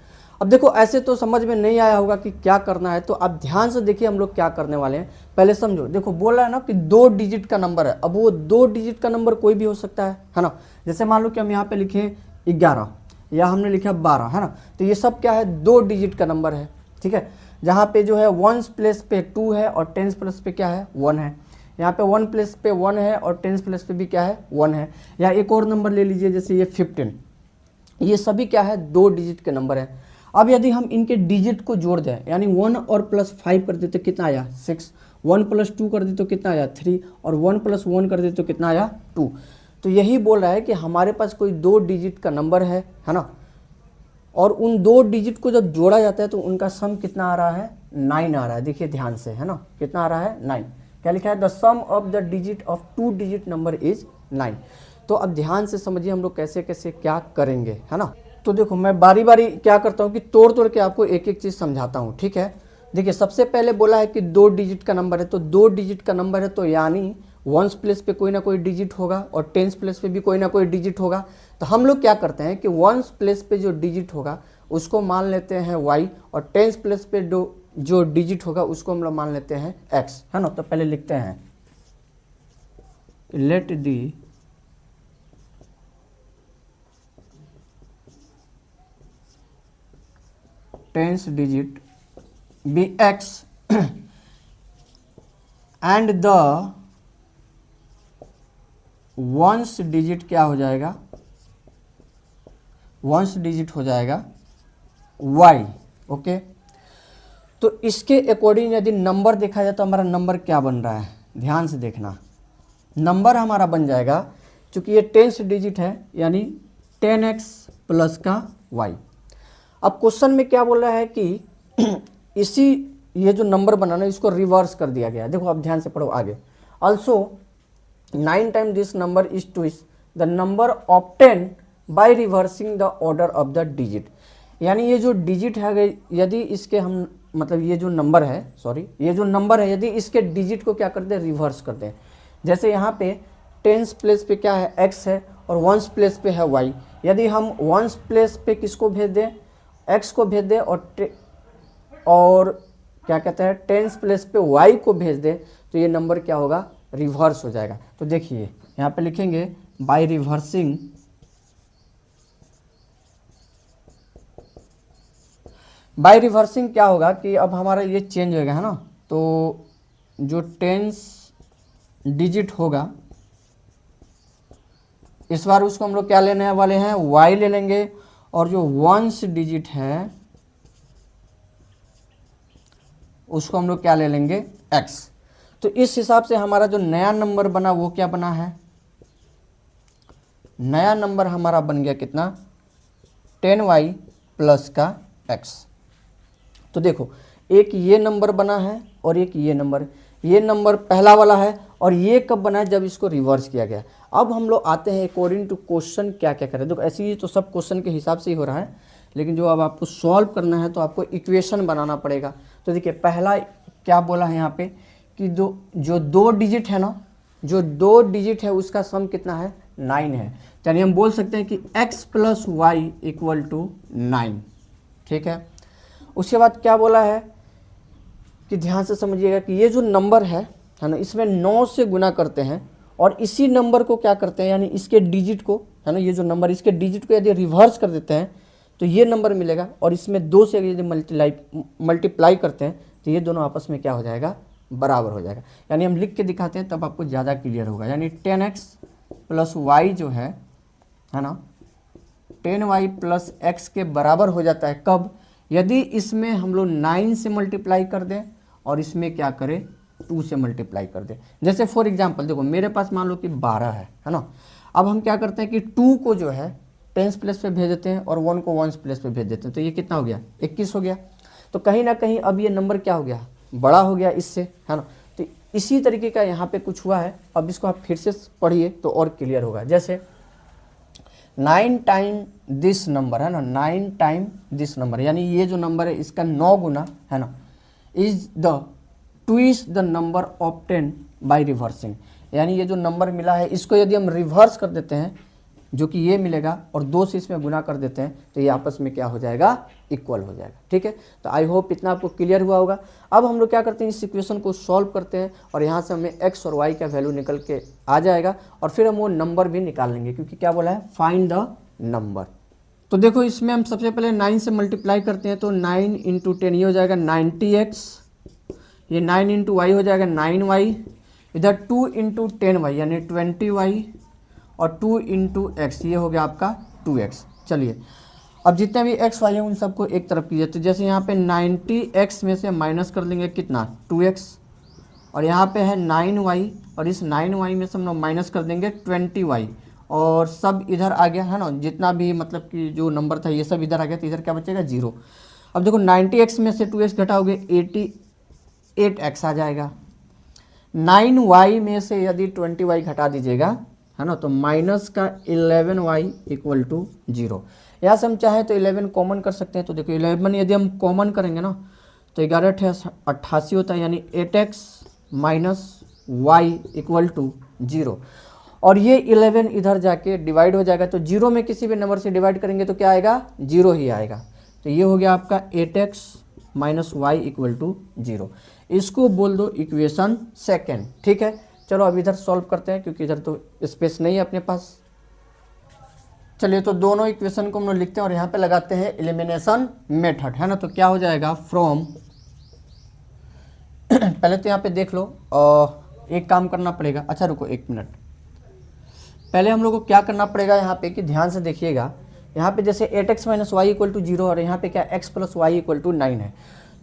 अब देखो ऐसे तो समझ में नहीं आया होगा कि क्या करना है, तो आप ध्यान से देखिए हम लोग क्या करने वाले हैं, पहले समझो। देखो बोल रहा है ना कि 2 डिजिट का नंबर है। अब वो 2 डिजिट का नंबर कोई भी हो सकता है ना। जैसे मान लो कि हम यहाँ पे लिखे 11 या हमने लिखा 12, है ना। तो ये सब क्या है, 2 डिजिट का नंबर है, ठीक है। जहाँ पे जो है 1 प्लेस पे 2 है और 10 प्लेस पे क्या है, 1 है। यहाँ पे 1 प्लेस पे 1 है और 10 प्लेस पे भी क्या है, 1 है। या एक और नंबर ले लीजिए जैसे ये 15, ये सभी क्या है, 2 डिजिट के नंबर है। अब यदि हम इनके डिजिट को जोड़ दें, यानी 1 और प्लस 5 कर दे तो कितना आया 6, 1 प्लस 2 कर दे तो कितना आया 3, और 1 प्लस 1 कर दे तो कितना आया 2। तो यही बोल रहा है कि हमारे पास कोई 2 डिजिट का नंबर है ना, और उन 2 डिजिट को जब जोड़ा जाता है तो उनका सम कितना आ रहा है, 9 आ रहा है। देखिए ध्यान से, है ना, कितना आ रहा है 9। क्या लिखा है, the sum of the digit of 2 digit number is 9। तो अब ध्यान से समझिए हम लोग कैसे कैसे क्या करेंगे, है ना। तो देखो मैं बारी बारी क्या करता हूँ कि तोड़ तोड़ के आपको एक एक चीज़ समझाता हूँ, ठीक है। देखिए सबसे पहले बोला है कि 2 डिजिट का नंबर है, तो 2 डिजिट का नंबर है तो यानी 1 प्लेस पे कोई ना कोई डिजिट होगा और 10 प्लेस पे भी कोई ना कोई डिजिट होगा। तो हम लोग क्या करते हैं कि 1 प्लेस पे जो डिजिट होगा उसको मान लेते हैं y, और 10 प्लेस पे जो डिजिट होगा उसको हम लोग मान लेते हैं x, है ना। तो पहले लिखते हैं let the tens digit be x and the ones digit क्या हो जाएगा, वंस डिजिट हो जाएगा y, ओके। तो इसके अकॉर्डिंग यदि नंबर देखा जाए तो हमारा नंबर क्या बन रहा है, ध्यान से देखना। नंबर हमारा बन जाएगा, चूंकि ये 10 डिजिट है यानी 10x प्लस का y। अब क्वेश्चन में क्या बोल रहा है कि इसी ये जो नंबर बनाना इसको रिवर्स कर दिया गया है। देखो आप ध्यान से पढ़ो आगे। Also 9 time this number is twice the number obtain by reversing the order of the digit. यानी ये जो डिजिट है यदि इसके हम मतलब ये जो नंबर है, सॉरी ये जो नंबर है यदि इसके डिजिट को क्या कर दे, रिवर्स कर दें। जैसे यहाँ पे 10 प्लेस पे क्या है x है और 1 प्लेस पे है y। यदि हम 1 प्लेस पे किसको भेज दें, x को भेज दें, और क्या कहते हैं 10 प्लेस पे y को भेज दें, तो ये नंबर क्या होगा, रिवर्स हो जाएगा। तो देखिए यहाँ पे लिखेंगे बाय रिवर्सिंग क्या होगा कि अब हमारा ये चेंज होगा, है ना। तो जो 10 डिजिट होगा इस बार उसको हम लोग क्या लेने वाले हैं, y ले लेंगे, और जो 1 डिजिट है उसको हम लोग क्या ले लेंगे, x। तो इस हिसाब से हमारा जो नया नंबर बना वो क्या बना है, नया नंबर हमारा बन गया कितना, 10y प्लस का x। तो देखो एक ये नंबर बना है और एक ये नंबर पहला वाला है, और ये कब बना है, जब इसको रिवर्स किया गया। अब हम लोग आते हैं अकॉर्डिंग टू क्वेश्चन क्या क्या करें। देखो ऐसे ही तो सब क्वेश्चन के हिसाब से ही हो रहा है, लेकिन जो अब आपको सॉल्व करना है तो आपको इक्वेशन बनाना पड़ेगा। तो देखिए पहला क्या बोला है यहाँ पे कि जो 2 डिजिट है ना, जो 2 डिजिट है उसका सम कितना है 9 है, यानी हम बोल सकते हैं कि x plus y equal to 9। ठीक है, उसके बाद क्या बोला है कि ध्यान से समझिएगा कि ये जो नंबर है ना, इसमें 9 से गुना करते हैं और इसी नंबर को क्या करते हैं, यानी इसके डिजिट को, है ना, ये जो नंबर इसके डिजिट को यदि रिवर्स कर देते हैं तो ये नंबर मिलेगा, और इसमें 2 से यदि मल्टीप्लाई करते हैं तो ये दोनों आपस में क्या हो जाएगा, बराबर हो जाएगा। यानी हम लिख के दिखाते हैं तब आपको ज़्यादा क्लियर होगा। यानी 10x प्लस वाई जो है ना, 10y प्लस x के बराबर हो जाता है कब, यदि इसमें हम लोग 9 से मल्टीप्लाई कर दें और इसमें क्या करें, 2 से मल्टीप्लाई कर दें। जैसे फॉर एग्जांपल देखो, मेरे पास मान लो कि 12 है ना, अब हम क्या करते हैं कि 2 को जो है 10s प्लेस पे भेज देते हैं और 1 को 1s प्लेस पे भेज देते हैं, तो ये कितना हो गया, 21 हो गया। तो कहीं ना कहीं अब ये नंबर क्या हो गया, बड़ा हो गया इससे, है ना। तो इसी तरीके का यहाँ पे कुछ हुआ है। अब इसको आप फिर से पढ़िए तो और क्लियर होगा। जैसे 9 टाइम दिस नंबर, है ना, 9 टाइम दिस नंबर, यानी ये जो नंबर है इसका 9 गुना, है ना, is the twice the number of 10 by reversing. यानी ये जो नंबर मिला है इसको यदि हम रिवर्स कर देते हैं, जो कि ये मिलेगा, और 2 से इसमें गुना कर देते हैं तो ये आपस में क्या हो जाएगा, इक्वल हो जाएगा। ठीक है, तो आई होप इतना आपको क्लियर हुआ होगा। अब हम लोग क्या करते हैं, इस इक्वेशन को सॉल्व करते हैं और यहाँ से हमें x और y का वैल्यू निकल के आ जाएगा, और फिर हम वो नंबर भी निकाल लेंगे, क्योंकि क्या बोला है, फाइंड द नंबर। तो देखो इसमें हम सबसे पहले 9 से मल्टीप्लाई करते हैं, तो 9 इंटू 10 ये हो जाएगा 90x, ये 9 इंटू वाई हो जाएगा 9y, इधर 2 इंटू 10y यानी 20y, और 2 इंटू एक्स ये हो गया आपका 2x। चलिए अब जितने भी x वाले हैं उन सबको एक तरफ कीजिए। तो जैसे यहाँ पे 90x में से माइनस कर देंगे कितना, 2x, और यहाँ पे है 9y, और इस 9y में से हम लोग माइनस कर देंगे 20y, और सब इधर आ गया, है ना, जितना भी मतलब कि जो नंबर था ये सब इधर आ गया, तो इधर क्या बचेगा, 0। अब देखो 90x में से 2x घटाओगे 88x आ जाएगा। 9y में से यदि 20y घटा दीजिएगा, है ना, तो माइनस का 11y इक्वल टू 0। यहाँ से हम चाहें तो 11 कॉमन कर सकते हैं। तो देखो 11 यदि हम कॉमन करेंगे ना तो 11 88 होता है, यानी 8x minus Y equal to 0, और ये 11 इधर जाके डिवाइड हो जाएगा। तो 0 में किसी भी नंबर से डिवाइड करेंगे तो क्या आएगा, 0 ही आएगा। तो ये हो गया आपका 8x minus Y equal to 0। इसको बोल दो इक्वेशन सेकेंड। ठीक है, चलो अब इधर सॉल्व करते हैं, क्योंकि इधर तो स्पेस नहीं है अपने पास। चलिए तो दोनों इक्वेशन को हम लोग लिखते हैं और यहाँ पे लगाते हैं एलिमिनेशन मेथड, है ना। तो क्या हो जाएगा, फ्रॉम पहले तो यहाँ पे देख लो, एक काम करना पड़ेगा। अच्छा रुको 1 मिनट, पहले हम लोग को क्या करना पड़ेगा यहाँ पे कि ध्यान से देखिएगा। यहाँ पे जैसे 8x minus Y equal to 0 और यहाँ पे क्या x plus y equal to 9 है।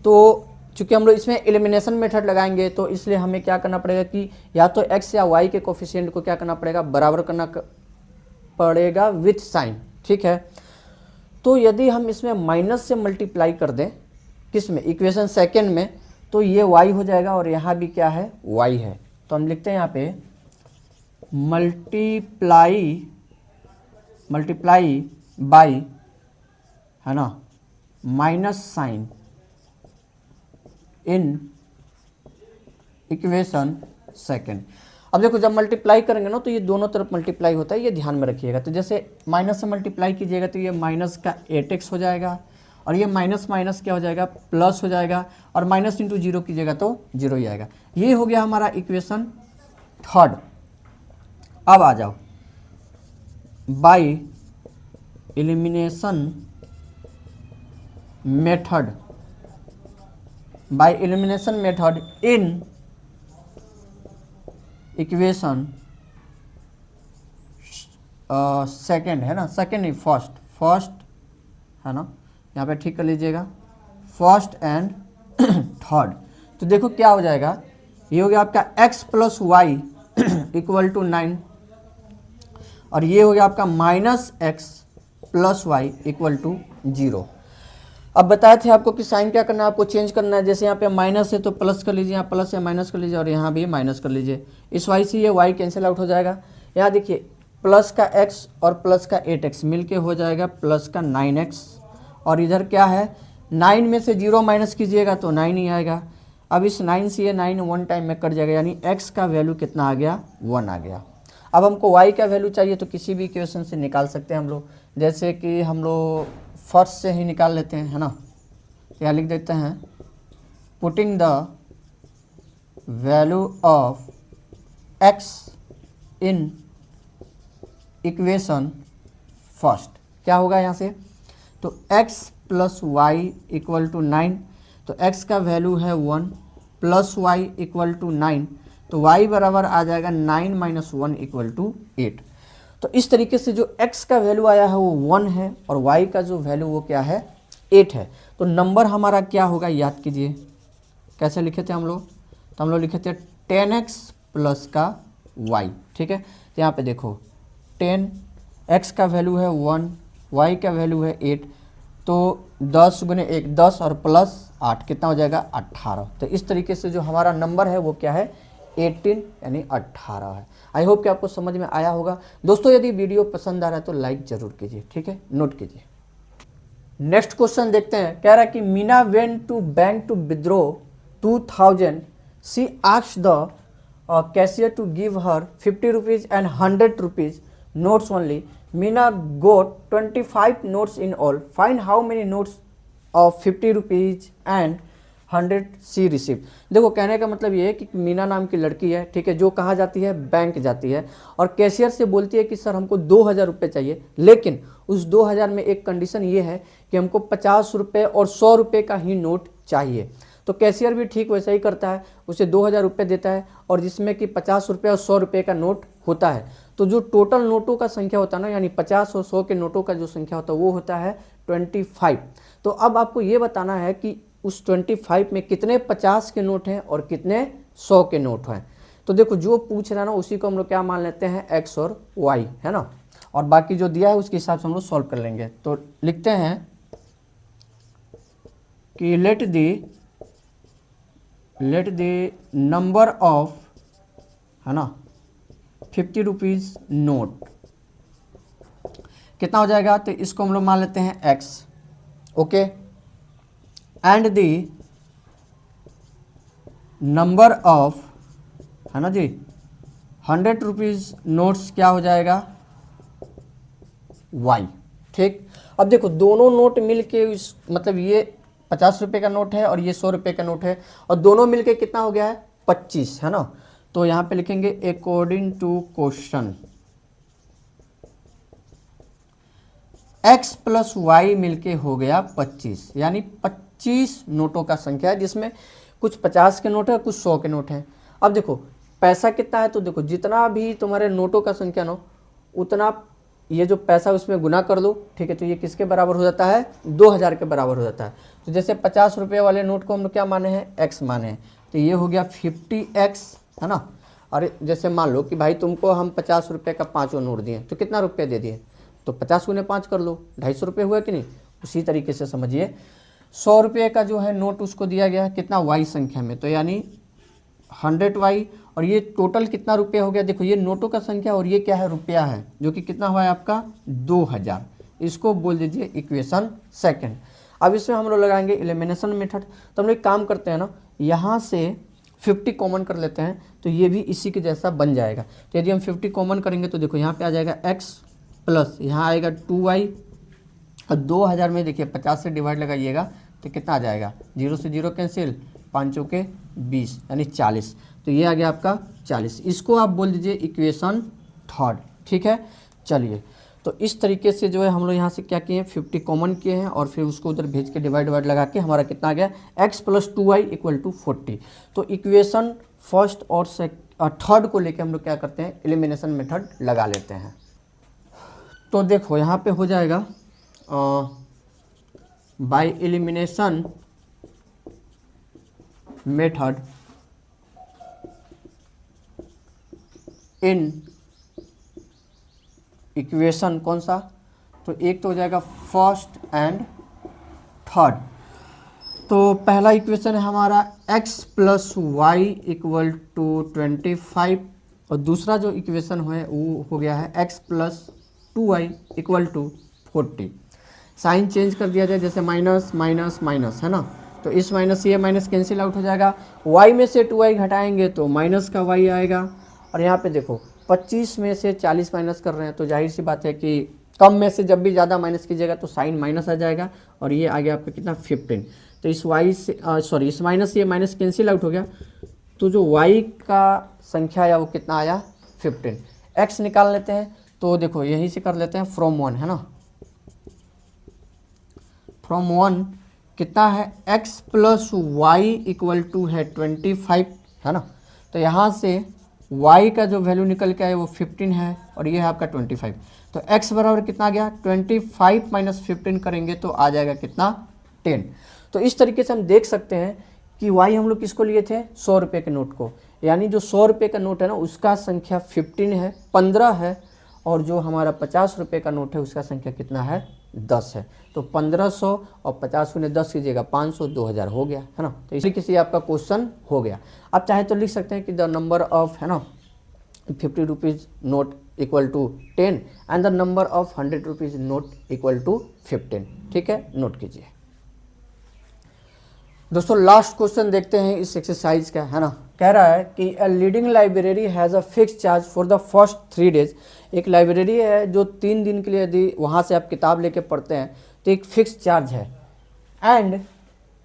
तो चूँकि हम लोग इसमें एलिमिनेशन मेथड लगाएंगे तो इसलिए हमें क्या करना पड़ेगा कि या तो x या y के कोफिशिएंट को क्या करना पड़ेगा, बराबर करना पड़ेगा विथ साइन। ठीक है, तो यदि हम इसमें माइनस से मल्टीप्लाई कर दें, किस में, इक्वेशन सेकेंड में, तो ये y हो जाएगा और यहाँ भी क्या है, y है। तो हम लिखते हैं यहाँ पे मल्टीप्लाई बाई, है ना, minus sign in equation second. अब देखो जब मल्टीप्लाई करेंगे ना तो ये दोनों तरफ मल्टीप्लाई होता है, ये ध्यान में रखिएगा। तो जैसे माइनस से मल्टीप्लाई कीजिएगा तो ये माइनस का 8x हो जाएगा, और ये माइनस माइनस क्या हो जाएगा, प्लस हो जाएगा, और माइनस इंटू 0 कीजिएगा तो 0 ही आएगा। ये हो गया हमारा इक्वेशन थर्ड। अब आ जाओ, by elimination method, in equation second, है ना, सेकेंड नहीं, फर्स्ट, है ना, यहाँ पे ठीक कर लीजिएगा, फर्स्ट एंड थर्ड। तो देखो क्या हो जाएगा, ये हो गया आपका x plus y equal to 9, और ये हो गया आपका minus x plus y equal to 0। अब बताए थे आपको कि साइन क्या करना है, आपको चेंज करना है। जैसे यहाँ पे माइनस है तो प्लस कर लीजिए, यहाँ प्लस है माइनस कर लीजिए, और यहाँ भी माइनस कर लीजिए। इस वाई से ये वाई कैंसिल आउट हो जाएगा। यहाँ देखिए प्लस का x और प्लस का 8x मिलके हो जाएगा प्लस का 9x, और इधर क्या है, 9 में से 0 माइनस कीजिएगा तो 9 ही आएगा। अब इस 9 से ये 9 1 टाइम में कट जाएगा, यानी x का वैल्यू कितना आ गया, 1 आ गया। अब हमको y का वैल्यू चाहिए तो किसी भी इक्वेशन से निकाल सकते हैं हम लोग, जैसे कि हम लोग फर्स्ट से ही निकाल लेते हैं, है ना। यहाँ लिख देते हैं putting the value of x in equation first, क्या होगा यहाँ से, तो x plus y equal to 9, तो x का वैल्यू है 1 प्लस वाई इक्वल टू 9, तो y बराबर आ जाएगा 9 माइनस 1 इक्वल टू 8। तो इस तरीके से जो x का वैल्यू आया है वो 1 है और y का जो वैल्यू वो क्या है 8 है। तो नंबर हमारा क्या होगा याद कीजिए, कैसे लिखे थे हम लोग, तो हम लोग लिखे थे 10x प्लस का y, ठीक है। तो यहाँ पे देखो 10, x का वैल्यू है 1, y का वैल्यू है 8, तो 10 गुने 1 10 और प्लस 8 कितना हो जाएगा 18। तो इस तरीके से जो हमारा नंबर है वो क्या है 18 यानी 18 है। आई होप कि आपको समझ में आया होगा। दोस्तों यदि वीडियो पसंद आ रहा है तो लाइक जरूर कीजिए, ठीक है, नोट कीजिए। नेक्स्ट क्वेश्चन देखते हैं, कह रहा है कि Meena went to bank to withdraw 2000, she asked the cashier to give her 50 rupees and 100 rupees notes only. Meena got 25 notes in all. Find how many notes of 50 rupees and 100 she received. देखो कहने का मतलब ये है कि मीना नाम की लड़की है, ठीक है, जो कहाँ जाती है, बैंक जाती है और कैशियर से बोलती है कि सर हमको 2000 रुपये चाहिए, लेकिन उस 2000 में एक कंडीशन ये है कि हमको 50 रुपये और 100 रुपये का ही नोट चाहिए। तो कैशियर भी ठीक वैसा ही करता है, उसे 2000 रुपये देता है और जिसमें कि 50 रुपये और 100 रुपये का नोट होता है। तो जो टोटल नोटों का संख्या होता है ना, यानी 50 और 100 के नोटों का जो संख्या होता है वो होता है 25। तो अब आपको ये बताना है कि उस 25 में कितने 50 के नोट हैं और कितने 100 के नोट हैं। तो देखो जो पूछ रहा है ना उसी को हम लोग क्या मान लेते हैं x और y, है ना, और बाकी जो दिया है उसके हिसाब से हम लोग सॉल्व कर लेंगे। तो लिखते हैं कि लेट द नंबर ऑफ, है ना, 50 रुपीज़ नोट कितना हो जाएगा, तो इसको हम लोग मान लेते हैं x, okay, and the number of, है ना जी, 100 रुपीज़ नोट्स क्या हो जाएगा y, ठीक। अब देखो दोनों नोट मिलके इस मतलब ये 50 रुपये का नोट है और ये 100 रुपये का नोट है और दोनों मिलके कितना हो गया है 25, है ना। तो यहाँ पे लिखेंगे according to question x plus y मिलके हो गया 25, यानी 25 नोटों का संख्या है जिसमें कुछ 50 के नोट है कुछ 100 के नोट हैं। अब देखो पैसा कितना है, तो देखो जितना भी तुम्हारे नोटों का संख्या नो उतना ये जो पैसा उसमें गुना कर लो, ठीक है। तो ये किसके बराबर हो जाता है 2000 के बराबर हो जाता है। तो जैसे 50 रुपये वाले नोट को हम लोग क्या माने हैं x माने हैं, तो ये हो गया 50x, है ना। और जैसे मान लो कि भाई तुमको हम 50 रुपये का 5 नोट दिए तो कितना रुपये दे दिए, तो 50 गुने 5 कर लो, 250 रुपये हुआ कि नहीं। उसी तरीके से समझिए 100 रुपये का जो है नोट उसको दिया गया कितना y संख्या में, तो यानी 100y, और ये टोटल कितना रुपया हो गया, देखो ये नोटों का संख्या और ये क्या है रुपया है, जो कि कितना हुआ है आपका 2000। इसको बोल दीजिए इक्वेशन सेकंड। अब इसमें हम लोग लगाएंगे एलिमिनेशन मेथड। तो हम लोग काम करते हैं ना, यहाँ से 50 कॉमन कर लेते हैं तो ये भी इसी के जैसा बन जाएगा। तो यदि हम 50 कॉमन करेंगे तो देखो यहाँ पे आ जाएगा x प्लस यहाँ आएगा 2y और 2000 में देखिए 50 से डिवाइड लगाइएगा तो कितना आ जाएगा, 0 से 0 कैंसिल, 5 चौके 20 यानी 40। तो ये आ गया आपका 40। इसको आप बोल दीजिए इक्वेशन थर्ड, ठीक है। चलिए तो इस तरीके से जो है हम लोग यहाँ से क्या किए हैं 50 कॉमन किए हैं और फिर उसको उधर भेज के डिवाइड लगा के हमारा कितना आ गया x plus 2y equal to 40। तो इक्वेशन फर्स्ट और थर्ड को लेके हम लोग क्या करते हैं एलिमिनेशन मेथड लगा लेते हैं। तो देखो यहाँ पे हो जाएगा by elimination method in equation कौन सा, तो एक तो हो जाएगा फर्स्ट एंड थर्ड। तो पहला इक्वेशन है हमारा x plus y equal to 25 और दूसरा जो इक्वेशन है वो हो गया है x plus 2y equal to 40। Sign change कर दिया जाए, जैसे माइनस माइनस माइनस, है ना। तो इस माइनस ये माइनस कैंसिल आउट हो जाएगा, y में से 2y घटाएंगे तो माइनस का y आएगा। और यहाँ पे देखो 25 में से 40 माइनस कर रहे हैं तो जाहिर सी बात है कि कम में से जब भी ज़्यादा माइनस कीजिएगा तो साइन माइनस आ जाएगा और ये आ गया आपका कितना 15। तो इस y से सॉरी इस माइनस ये माइनस कैंसिल आउट हो गया, तो जो y का संख्या आया वो कितना आया 15। x निकाल लेते हैं तो देखो यहीं से कर लेते हैं फ्रॉम 1 है ना, फ्रॉम 1 कितना है x plus y equal to है 25 है ना। तो यहाँ से y का जो वैल्यू निकल के आए वो 15 है और ये है आपका 25। तो x बराबर कितना आ गया 25 माइनस 15 करेंगे तो आ जाएगा कितना 10। तो इस तरीके से हम देख सकते हैं कि y हम लोग किसको लिए थे 100 रुपये के नोट को, यानी जो 100 रुपये का नोट है ना उसका संख्या 15 है 15 है, और जो हमारा 50 रुपये का नोट है उसका संख्या कितना है 10 है। तो 1500 और 50 गुने 10 कीजिएगा 500 2000 हो गया है ना। तो इसी किसी आपका क्वेश्चन हो गया। आप चाहे तो लिख सकते हैं कि द नंबर ऑफ है ना 50 rupees note equal to 10 and the number of 100 rupees note equal to 15। ठीक है, नोट कीजिए। दोस्तों लास्ट क्वेश्चन देखते हैं इस एक्सरसाइज का है ना। कह रहा है कि a leading library has a fix charge for the first 3 days. एक लाइब्रेरी है जो 3 दिन के लिए यदि वहाँ से आप किताब लेके पढ़ते हैं तो एक फिक्स चार्ज है, and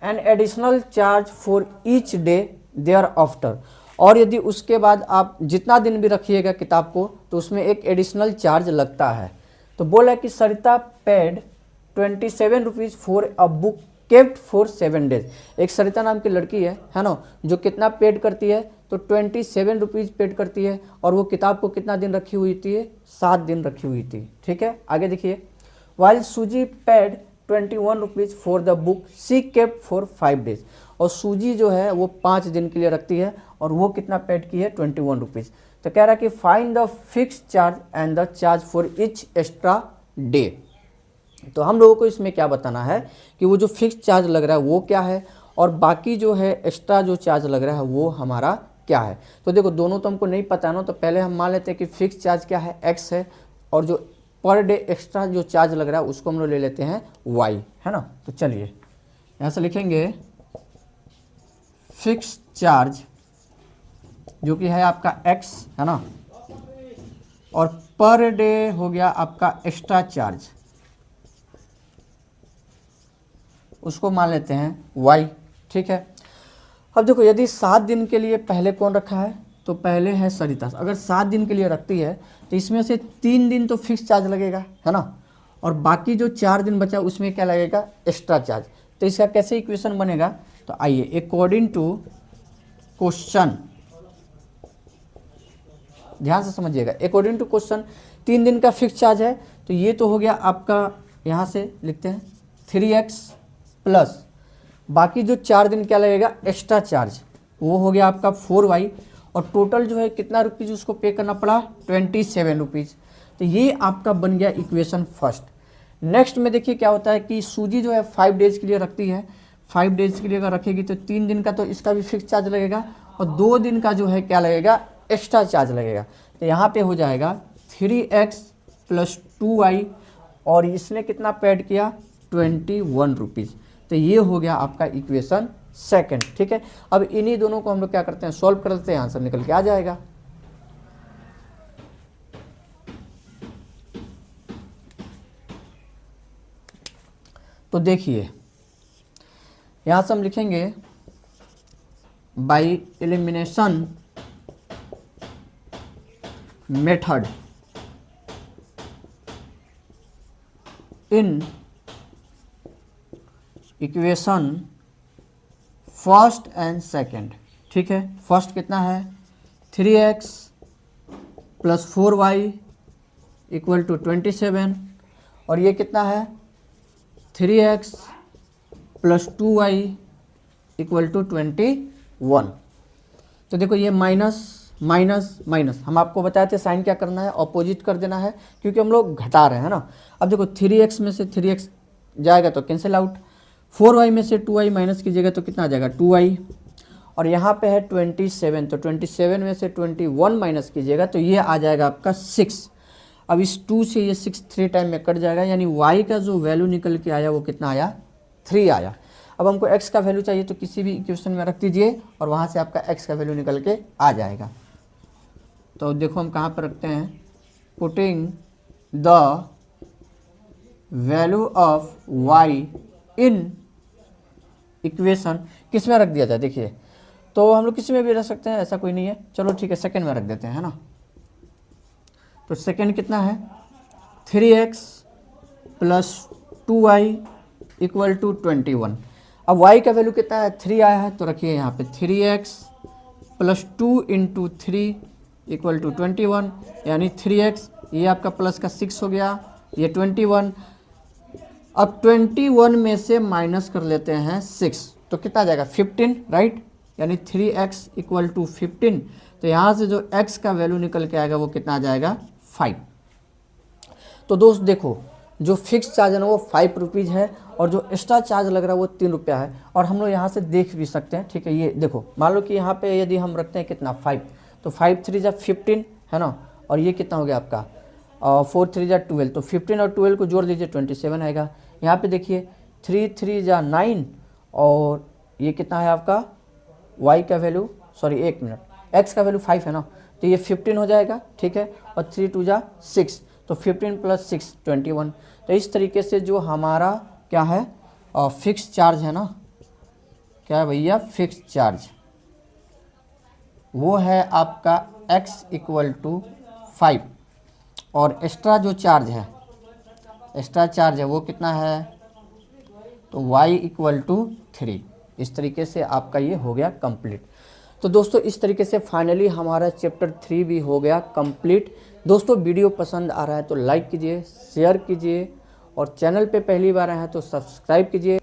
an additional charge for each day thereafter. और यदि उसके बाद आप जितना दिन भी रखिएगा किताब को तो उसमें एक एडिशनल चार्ज लगता है। तो बोला कि Sarita paid 27 rupees for a book kept for 7 days. एक सरिता नाम की लड़की है ना, जो कितना पेड करती है तो 27 रुपीज़ पेड करती है और वो किताब को कितना दिन रखी हुई थी 7 दिन रखी हुई थी। ठीक है, आगे देखिए। While Susy paid 21 rupees for the book she kept for 5 days. और सूजी जो है वो 5 दिन के लिए रखती है और वो कितना पेड की है 21 रुपीज़। तो कह रहा है कि find the fix charge and the charge for each extra day. तो हम लोगों को इसमें क्या बताना है कि वो जो फिक्स चार्ज लग रहा है वो क्या है और बाकी जो है एक्स्ट्रा जो चार्ज लग रहा है वो हमारा क्या है। तो देखो दोनों तो हमको नहीं पता ना, तो पहले हम मान लेते हैं कि फिक्स चार्ज क्या है x है, और जो पर डे एक्स्ट्रा जो चार्ज लग रहा है उसको हम लोग ले लेते हैं y है ना। तो चलिए यहाँ से लिखेंगे फिक्स चार्ज जो कि है आपका x है ना, और पर डे हो गया आपका एक्स्ट्रा चार्ज, उसको मान लेते हैं y। ठीक है, अब देखो यदि 7 दिन के लिए पहले कौन रखा है तो पहले है सरिता। अगर 7 दिन के लिए रखती है तो इसमें से 3 दिन तो फिक्स चार्ज लगेगा है ना, और बाकी जो 4 दिन बचा उसमें क्या लगेगा एक्स्ट्रा चार्ज। तो इसका कैसे इक्वेशन बनेगा, तो आइए अकॉर्डिंग टू क्वेश्चन ध्यान से समझिएगा। अकॉर्डिंग टू क्वेश्चन 3 दिन का फिक्स चार्ज है तो ये तो हो गया आपका, यहाँ से लिखते हैं 3x प्लस बाकी जो 4 दिन क्या लगेगा एक्स्ट्रा चार्ज, वो हो गया आपका 4y, और टोटल जो है कितना रुपीज़ उसको पे करना पड़ा 27 रुपीज़। तो ये आपका बन गया इक्वेशन फर्स्ट। नेक्स्ट में देखिए क्या होता है कि सूजी जो है 5 डेज के लिए रखती है, 5 डेज के लिए अगर रखेगी तो 3 दिन का तो इसका भी फिक्स चार्ज लगेगा और 2 दिन का जो है क्या लगेगा एक्स्ट्रा चार्ज लगेगा। तो यहाँ पे हो जाएगा 3x प्लस 2y और इसने कितना पेड किया 21 रुपीज़। तो ये हो गया आपका इक्वेशन सेकंड। ठीक है, अब इन्हीं दोनों को हम लोग क्या करते हैं सॉल्व कर लेते हैं, आंसर निकल के आ जाएगा। तो देखिए यहां से हम लिखेंगे by elimination method in equation first and second. ठीक है, फर्स्ट कितना है 3x plus 4y equal to 27, और ये कितना है 3x plus 2y equal to 21। तो देखो ये माइनस माइनस माइनस, हम आपको बताए थे साइन क्या करना है ऑपोजिट कर देना है क्योंकि हम लोग घटा रहे हैं ना। अब देखो 3x में से 3x जाएगा तो कैंसिल आउट, 4y में से 2y माइनस कीजिएगा तो कितना आ जाएगा 2y, और यहाँ पे है 27, तो 27 में से 21 माइनस कीजिएगा तो ये आ जाएगा आपका 6। अब इस 2 से ये 6 3 टाइम में कट जाएगा, यानी y का जो वैल्यू निकल के आया वो कितना आया 3 आया। अब हमको x का वैल्यू चाहिए तो किसी भी इक्वेशन में रख दीजिए और वहाँ से आपका x का वैल्यू निकल के आ जाएगा। तो देखो हम कहाँ पर रखते हैं, putting the value of y in equation किस में रख दिया जाए, देखिए तो हम लोग किसी में भी रख सकते हैं, ऐसा कोई नहीं है। चलो ठीक है, सेकंड में रख देते हैं, है ना। तो सेकंड कितना है, 3x plus 2y equal to 21। अब y का वैल्यू कितना है, 3 आया है, तो रखिए यहाँ पे 3x plus 2 into 3 equal to 21, यानी 3x, ये आपका प्लस का 6 हो गया, ये 21। अब 21 में से माइनस कर लेते हैं 6, तो कितना आ जाएगा 15, राइट, यानी 3x इक्वल टू 15। तो यहाँ से जो x का वैल्यू निकल के आएगा वो कितना आ जाएगा 5। तो दोस्त देखो, जो फिक्स चार्ज है ना वो 5 रुपीज़ है, और जो एक्स्ट्रा चार्ज लग रहा है वो 3 रुपया है। और हम लोग यहाँ से देख भी सकते हैं, ठीक है। ये देखो, मान लो कि यहाँ पे यदि हम रखते हैं कितना 5, तो 5 3 जा 15 है ना, और ये कितना हो गया आपका 4 3 जा 12, तो 15 और 12 को जोड़ दीजिए 27 आएगा। यहाँ पे देखिए 3 3 जा 9, और ये कितना है आपका y का वैल्यू, सॉरी एक मिनट, x का वैल्यू 5 है ना, तो ये 15 हो जाएगा, ठीक है। और 3 2 जा 6, तो 15 प्लस 6 21। तो इस तरीके से जो हमारा क्या है फिक्स चार्ज है ना, क्या है भैया फिक्स चार्ज, वो है आपका x इक्वल टू 5, और एक्स्ट्रा जो चार्ज है, एक्स्ट्रा चार्ज है वो कितना है, तो y इक्वल टू 3। इस तरीके से आपका ये हो गया कंप्लीट। तो दोस्तों इस तरीके से फाइनली हमारा चैप्टर 3 भी हो गया कंप्लीट। दोस्तों वीडियो पसंद आ रहा है तो लाइक कीजिए, शेयर कीजिए, और चैनल पे पहली बार आए हैं तो सब्सक्राइब कीजिए।